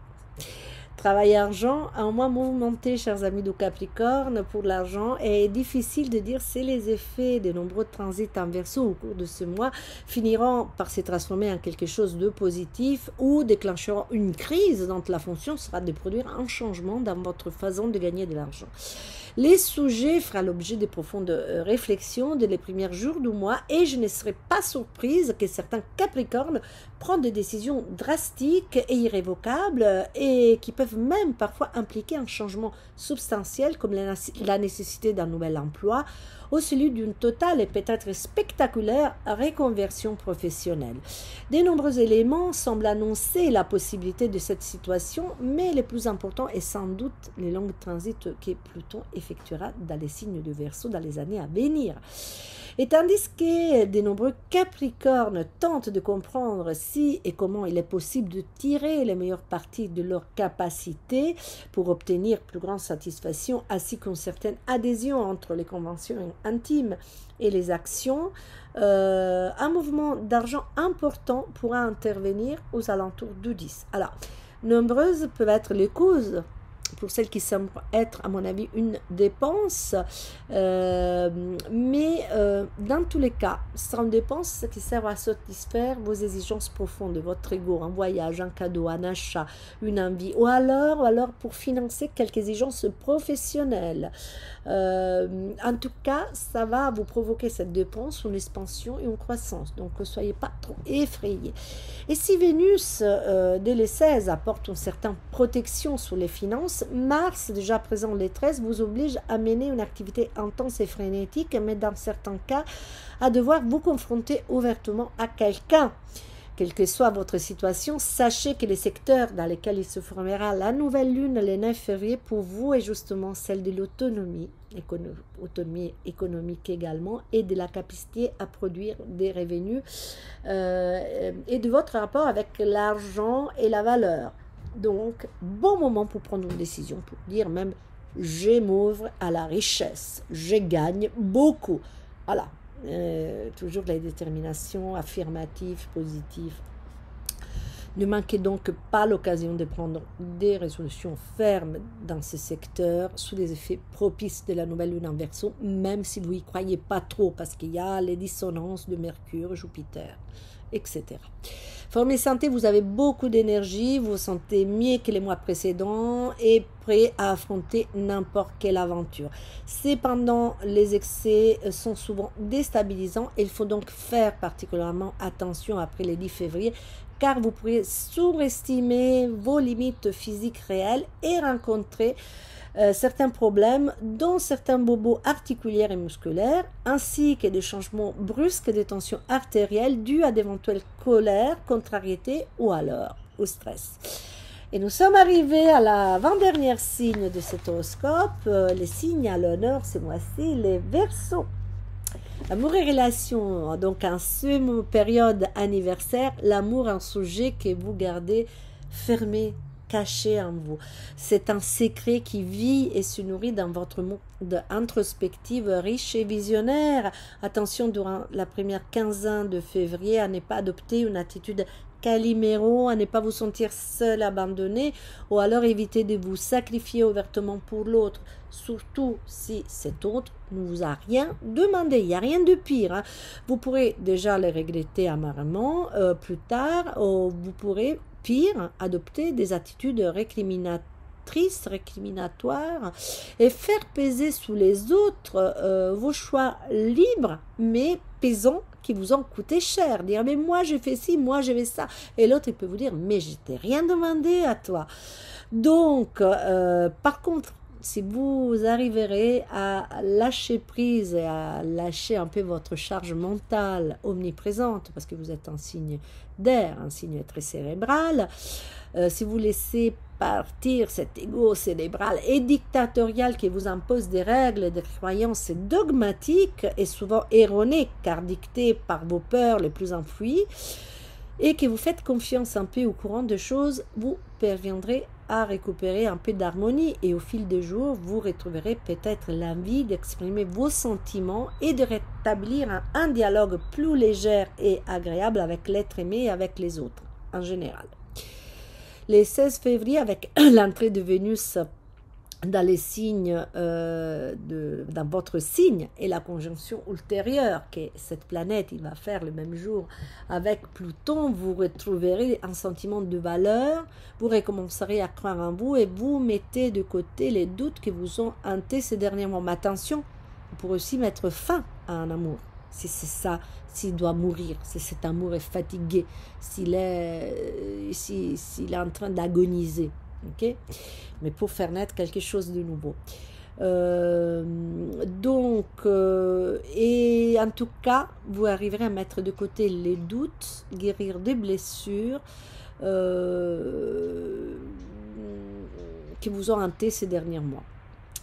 Travail argent, un mois mouvementé, chers amis du Capricorne, pour l'argent, et difficile de dire si les effets de nombreux transits en Verseau au cours de ce mois finiront par se transformer en quelque chose de positif ou déclencheront une crise dont la fonction sera de produire un changement dans votre façon de gagner de l'argent. Les sujets feront l'objet de profondes réflexions dès les premiers jours du mois et je ne serais pas surprise que certains Capricornes prennent des décisions drastiques et irrévocables et qui peuvent même parfois impliquer un changement substantiel comme la nécessité d'un nouvel emploi ou celui d'une totale et peut-être spectaculaire reconversion professionnelle. De nombreux éléments semblent annoncer la possibilité de cette situation, mais le plus important est sans doute les longs transits que Pluton effectuera dans les signes de Verseau dans les années à venir. Et tandis que de nombreux Capricornes tentent de comprendre si et comment il est possible de tirer les meilleures parties de leurs capacités pour obtenir plus grande satisfaction ainsi qu'une certaine adhésion entre les conventions intimes et les actions, un mouvement d'argent important pourra intervenir aux alentours du 10. Alors, nombreuses peuvent être les causes pour celles qui semblent être, à mon avis, une dépense. Mais dans tous les cas, ce sont des dépenses qui servent à satisfaire vos exigences profondes de votre ego, un voyage, un cadeau, un achat, une envie, ou alors pour financer quelques exigences professionnelles. En tout cas, ça va vous provoquer cette dépense, une expansion et une croissance. Donc, ne soyez pas trop effrayés. Et si Vénus, dès les 16, apporte une certaine protection sur les finances, Mars, déjà présent les 13, vous oblige à mener une activité intense et frénétique, mais dans certains cas, à devoir vous confronter ouvertement à quelqu'un. Quelle que soit votre situation, sachez que les secteurs dans lesquels il se formera la nouvelle lune le 9 février pour vous est justement celle de l'autonomie économique également et de la capacité à produire des revenus et de votre rapport avec l'argent et la valeur. Donc, bon moment pour prendre une décision, pour dire même je m'ouvre à la richesse, je gagne beaucoup. Voilà. Toujours la détermination affirmative, positive. Ne manquez donc pas l'occasion de prendre des résolutions fermes dans ce secteur sous les effets propices de la nouvelle lune en Verseau, même si vous n'y croyez pas trop, parce qu'il y a les dissonances de Mercure, Jupiter, etc. Forme et santé, vous avez beaucoup d'énergie, vous vous sentez mieux que les mois précédents et prêt à affronter n'importe quelle aventure. Cependant, les excès sont souvent déstabilisants et il faut donc faire particulièrement attention après le 10 février car vous pourriez surestimer vos limites physiques réelles et rencontrer certains problèmes, dont certains bobos articulaires et musculaires, ainsi que des changements brusques des tensions artérielles dus à d'éventuelles colères, contrariétés ou alors au stress. Et nous sommes arrivés à l'avant-dernière signe de cet horoscope, les signes à l'honneur ce mois-ci, les Verseaux. Amour et relation, donc en cette période anniversaire, l'amour est un sujet que vous gardez fermé, caché en vous. C'est un secret qui vit et se nourrit dans votre monde introspective riche et visionnaire. Attention, durant la première quinzaine de février, à ne pas adopter une attitude Calimero, à ne pas vous sentir seul, abandonné, ou alors éviter de vous sacrifier ouvertement pour l'autre, surtout si cet autre ne vous a rien demandé. Il n'y a rien de pire. Hein. Vous pourrez déjà le regretter amèrement plus tard, ou vous pourrez, pire, adopter des attitudes récriminatoires et faire peser sur les autres vos choix libres, mais pesants, qui vous ont coûté cher, dire mais moi j'ai fait ci, moi j'ai fait ça, et l'autre il peut vous dire mais je t'ai rien demandé à toi. Donc par contre, si vous arriverez à lâcher prise et à lâcher un peu votre charge mentale omniprésente, parce que vous êtes un signe d'air, un signe très cérébral, si vous laissez partir cet ego cérébral et dictatorial qui vous impose des règles, des croyances dogmatiques et souvent erronées car dictées par vos peurs les plus enfouies, et que vous faites confiance un peu au courant de choses, vous parviendrez à récupérer un peu d'harmonie et au fil des jours, vous retrouverez peut-être l'envie d'exprimer vos sentiments et de rétablir un dialogue plus léger et agréable avec l'être aimé et avec les autres en général. Les 16 février, avec l'entrée de Vénus dans les signes, dans votre signe, et la conjonction ultérieure que cette planète il va faire le même jour avec Pluton, vous retrouverez un sentiment de valeur, vous recommencerez à croire en vous et vous mettez de côté les doutes qui vous ont hanté ces derniers mois. Mais attention, vous pourrez aussi mettre fin à un amour, si c'est ça, s'il doit mourir, si cet amour est fatigué, s'il est en train d'agoniser. Okay? Mais pour faire naître quelque chose de nouveau. Et en tout cas, vous arriverez à mettre de côté les doutes, guérir des blessures qui vous ont hanté ces derniers mois.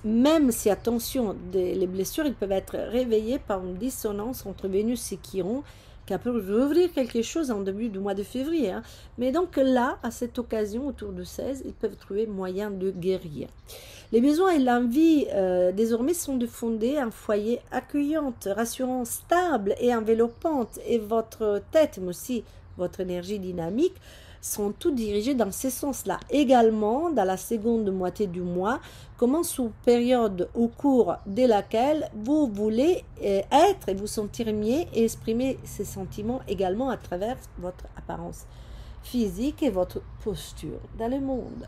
Même si, attention, les blessures, ils peuvent être réveillées par une dissonance entre Vénus et Chiron, qui peut rouvrir quelque chose en début du mois de février. Hein. Mais donc là, à cette occasion, autour de 16, ils peuvent trouver moyen de guérir. Les besoins et l'envie, désormais, sont de fonder un foyer accueillante, rassurant, stable et enveloppante. Et votre tête, mais aussi votre énergie dynamique, sont tous dirigés dans ce sens-là. Également, dans la seconde moitié du mois, commence une période au cours de laquelle vous voulez être et vous sentir mieux et exprimer ces sentiments également à travers votre apparence physique et votre posture dans le monde.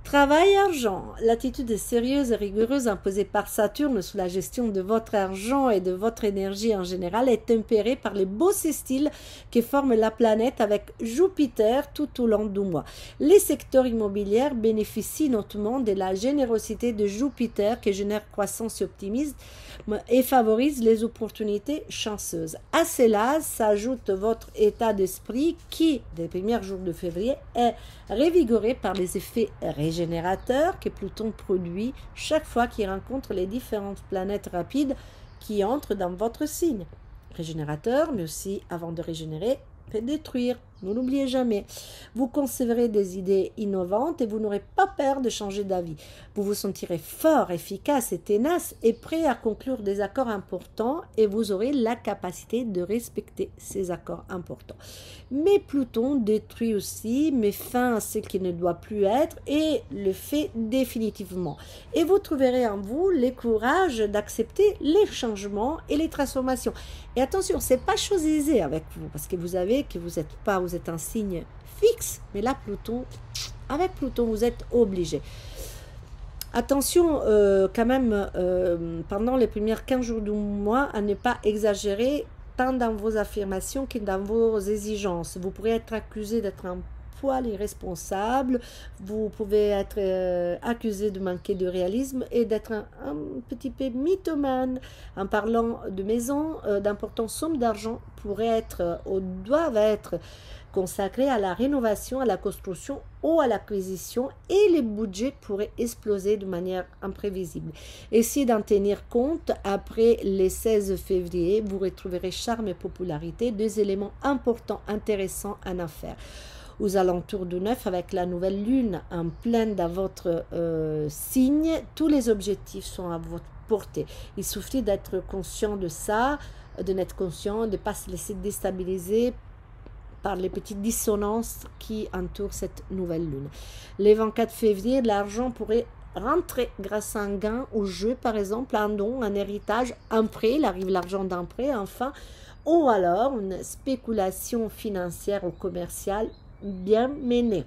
Travail, argent. L'attitude sérieuse et rigoureuse imposée par Saturne sous la gestion de votre argent et de votre énergie en général est tempérée par les beaux sextiles qui forment la planète avec Jupiter tout au long du mois. Les secteurs immobiliers bénéficient notamment de la générosité de Jupiter qui génère croissance et optimisme et favorise les opportunités chanceuses. À cela s'ajoute votre état d'esprit qui, dès les premiers jours de février, est révigoré par les effets régénérateurs que Pluton produit chaque fois qu'il rencontre les différentes planètes rapides qui entrent dans votre signe. Régénérateur, mais aussi, avant de régénérer, peut détruire. Ne l'oubliez jamais. Vous concevrez des idées innovantes et vous n'aurez pas peur de changer d'avis. Vous vous sentirez fort, efficace et tenace et prêt à conclure des accords importants et vous aurez la capacité de respecter ces accords importants. Mais Pluton détruit aussi, met fin à ce qui ne doit plus être et le fait définitivement. Et vous trouverez en vous le courage d'accepter les changements et les transformations. Et attention, c'est pas chose aisée avec vous parce que vous êtes un signe fixe, mais là avec Pluton, vous êtes obligé. Attention quand même, pendant les premiers 15 jours du mois, à ne pas exagérer tant dans vos affirmations que dans vos exigences. Vous pourrez être accusé d'être un poil irresponsable, vous pouvez être accusé de manquer de réalisme et d'être un petit peu mythomane. En parlant de maison, d'importantes sommes d'argent doivent être consacrées à la rénovation, à la construction ou à l'acquisition et les budgets pourraient exploser de manière imprévisible. Essayez d'en tenir compte. Après les 16 février, vous retrouverez charme et popularité, deux éléments importants, intéressants en affaires. Aux alentours du 9, avec la nouvelle lune en pleine dans votre signe, tous les objectifs sont à votre portée. Il suffit d'être conscient de ça, de n'être conscient, de ne pas se laisser déstabiliser par les petites dissonances qui entourent cette nouvelle lune. Le 24 février, l'argent pourrait rentrer grâce à un gain au jeu, par exemple, un don, un héritage, un prêt, il arrive l'argent d'un prêt, enfin, ou alors une spéculation financière ou commerciale bien menée.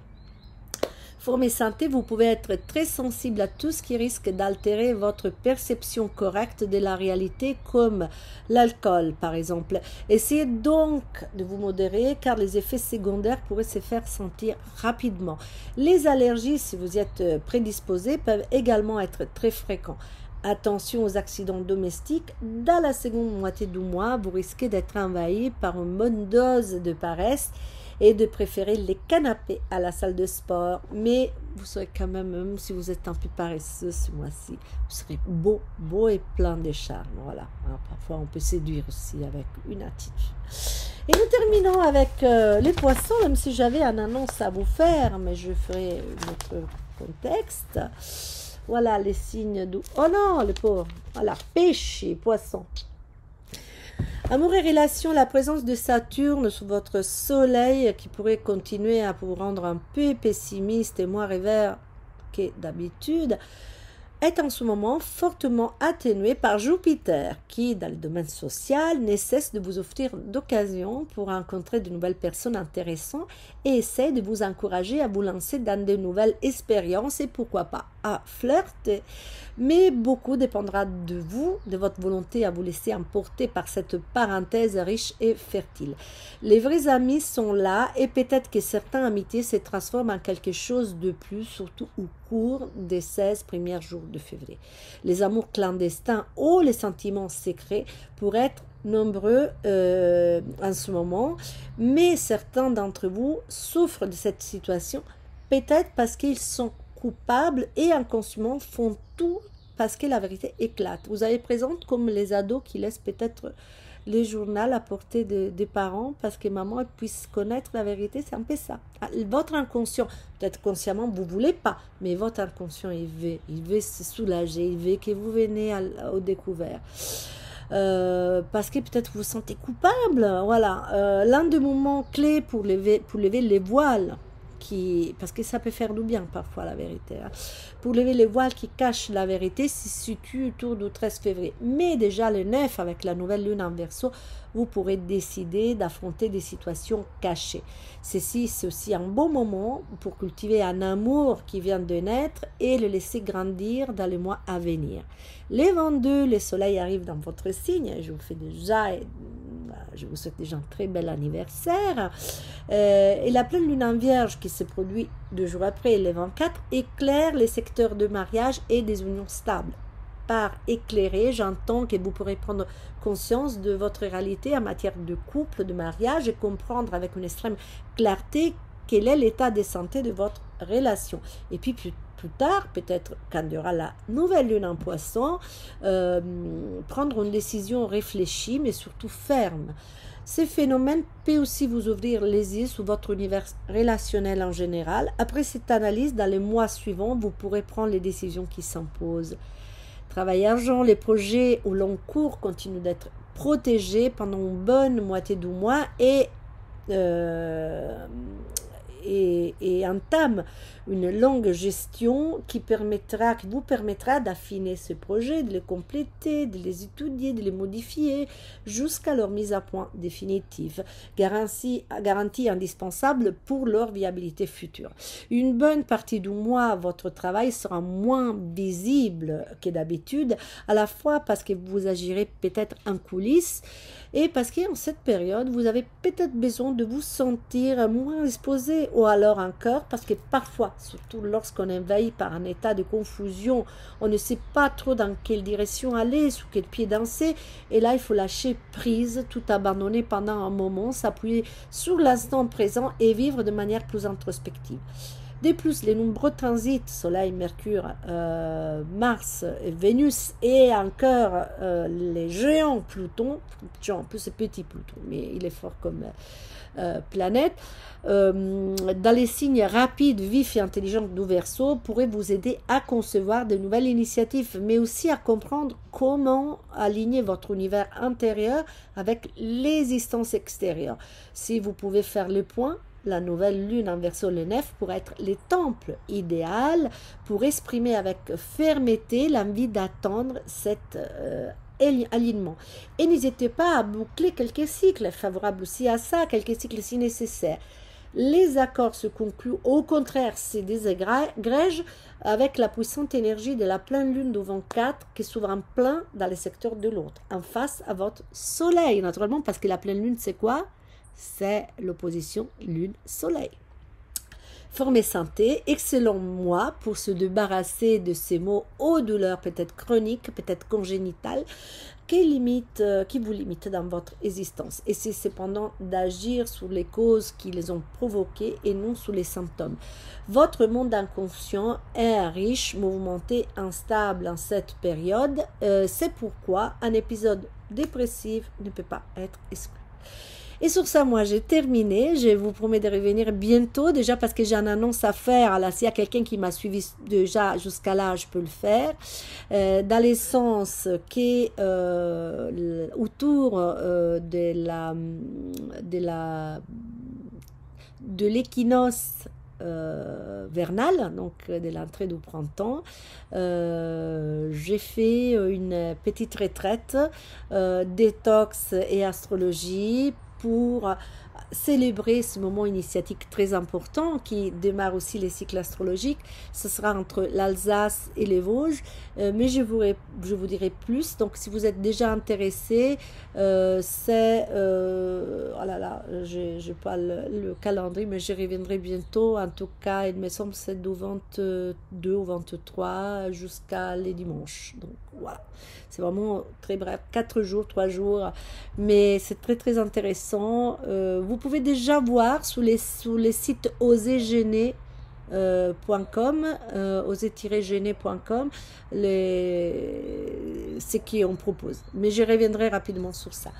Forme et santé, vous pouvez être très sensible à tout ce qui risque d'altérer votre perception correcte de la réalité, comme l'alcool par exemple. Essayez donc de vous modérer car les effets secondaires pourraient se faire sentir rapidement. Les allergies, si vous y êtes prédisposé, peuvent également être très fréquents. Attention aux accidents domestiques. Dans la seconde moitié du mois, vous risquez d'être envahi par une bonne dose de paresse et de préférer les canapés à la salle de sport. Mais vous serez quand même si vous êtes un peu paresseux ce mois-ci, vous serez beau et plein de charme. Voilà. Alors, parfois, on peut séduire aussi avec une attitude. Et nous terminons avec les poissons, même si j'avais une annonce à vous faire, mais je ferai notre contexte. Voilà les signes de... Oh non, le pauvre. Voilà, pêche et poisson. Amour et relation, la présence de Saturne sous votre soleil qui pourrait continuer à vous rendre un peu pessimiste et moins rêveur que d'habitude, est en ce moment fortement atténué par Jupiter qui, dans le domaine social, ne cesse de vous offrir d'occasions pour rencontrer de nouvelles personnes intéressantes et essaie de vous encourager à vous lancer dans de nouvelles expériences et pourquoi pas à flirter. Mais beaucoup dépendra de vous, de votre volonté à vous laisser emporter par cette parenthèse riche et fertile. Les vrais amis sont là et peut-être que certaines amitiés se transforment en quelque chose de plus, surtout au cours des 16 premiers jours de février. Les amours clandestins ou les sentiments secrets pourraient être nombreux en ce moment, mais certains d'entre vous souffrent de cette situation, peut-être parce qu'ils sont coupables et inconsciemment font tout parce que la vérité éclate. Vous avez présente comme les ados qui laissent peut-être les journaux à portée des parents parce que maman puisse connaître la vérité, c'est un peu ça. Votre inconscient, peut-être consciemment vous ne voulez pas, mais votre inconscient il veut se soulager, il veut que vous venez au découvert. Parce que peut-être vous vous sentez coupable, voilà. L'un des moments clés pour lever les voiles, parce que ça peut faire du bien parfois la vérité, hein. Pour lever les voiles qui cachent la vérité se situe autour du 13 février. Mais déjà le 9, avec la nouvelle lune en Verseau, vous pourrez décider d'affronter des situations cachées. Ceci, c'est aussi un bon moment pour cultiver un amour qui vient de naître et le laisser grandir dans les mois à venir. Les 22, le soleil arrive dans votre signe. Je vous souhaite déjà un très bel anniversaire. Et la pleine lune en Vierge qui se produit 2 jours après, les 24, éclaire les secteurs de mariage et des unions stables. Par éclairer, j'entends que vous pourrez prendre conscience de votre réalité en matière de couple, de mariage et comprendre avec une extrême clarté quel est l'état de santé de votre relation. Et puis plus tard, peut-être quand il y aura la nouvelle lune en Poisson, prendre une décision réfléchie mais surtout ferme. Ces phénomènes peuvent aussi vous ouvrir les yeux sur votre univers relationnel en général. Après cette analyse, dans les mois suivants, vous pourrez prendre les décisions qui s'imposent. Travail argent, les projets au long cours continuent d'être protégés pendant une bonne moitié du mois et entame une longue gestion qui vous permettra d'affiner ce projet, de les compléter, de les étudier, de les modifier jusqu'à leur mise à point définitive, garantie indispensable pour leur viabilité future. Une bonne partie du mois, votre travail sera moins visible que d'habitude, à la fois parce que vous agirez peut-être en coulisses et parce qu'en cette période, vous avez peut-être besoin de vous sentir moins exposé ou alors encore parce que parfois, surtout lorsqu'on est envahi par un état de confusion, on ne sait pas trop dans quelle direction aller, sous quel pied danser et là, il faut lâcher prise, tout abandonner pendant un moment, s'appuyer sur l'instant présent et vivre de manière plus introspective. De plus, les nombreux transits, Soleil, Mercure, Mars, Vénus et encore les géants Pluton, en plus c'est petit Pluton, mais il est fort comme planète, dans les signes rapides, vifs et intelligents du Verseau, pourraient vous aider à concevoir de nouvelles initiatives, mais aussi à comprendre comment aligner votre univers intérieur avec l'existence extérieure. Si vous pouvez faire le point, la nouvelle lune en Verseau le 9 pourrait être le temple idéal pour exprimer avec fermeté l'envie d'attendre cet alignement. Et n'hésitez pas à boucler quelques cycles favorables aussi à ça, quelques cycles si nécessaires. Les accords se concluent, au contraire, se désagrègent avec la puissante énergie de la pleine lune du 24 qui s'ouvre en plein dans le secteur de l'autre, en face à votre soleil, naturellement, parce que la pleine lune, c'est quoi? C'est l'opposition lune-soleil. Forme et santé, excellent mois pour se débarrasser de ces maux aux douleurs peut-être chroniques, peut-être congénitales, qui vous limitent dans votre existence. Et c'est cependant d'agir sur les causes qui les ont provoquées et non sur les symptômes. Votre monde inconscient est riche, mouvementé, instable en cette période. C'est pourquoi un épisode dépressif ne peut pas être exclu. Et sur ça, moi, j'ai terminé. Je vous promets de revenir bientôt, déjà parce que j'ai une annonce à faire. Alors, s'il y a quelqu'un qui m'a suivi déjà jusqu'à là, je peux le faire. Dans le sens que autour de l'équinoxe vernal, donc de l'entrée du printemps, j'ai fait une petite retraite détox et astrologie pour célébrer ce moment initiatique très important qui démarre aussi les cycles astrologiques. Ce sera entre l'Alsace et les Vosges, mais je vous dirai plus. Donc si vous êtes déjà intéressé, c'est oh là là, je pas le calendrier, mais j'y reviendrai bientôt. En tout cas, il me semble que c'est du 22 ou 23 jusqu'à les dimanches. Donc voilà, c'est vraiment très bref, 4 jours, 3 jours, mais c'est très très intéressant. Vous pouvez déjà voir sur les sites osergêner.com, oser-gêner.com, ce qu'on propose. Mais je reviendrai rapidement sur ça.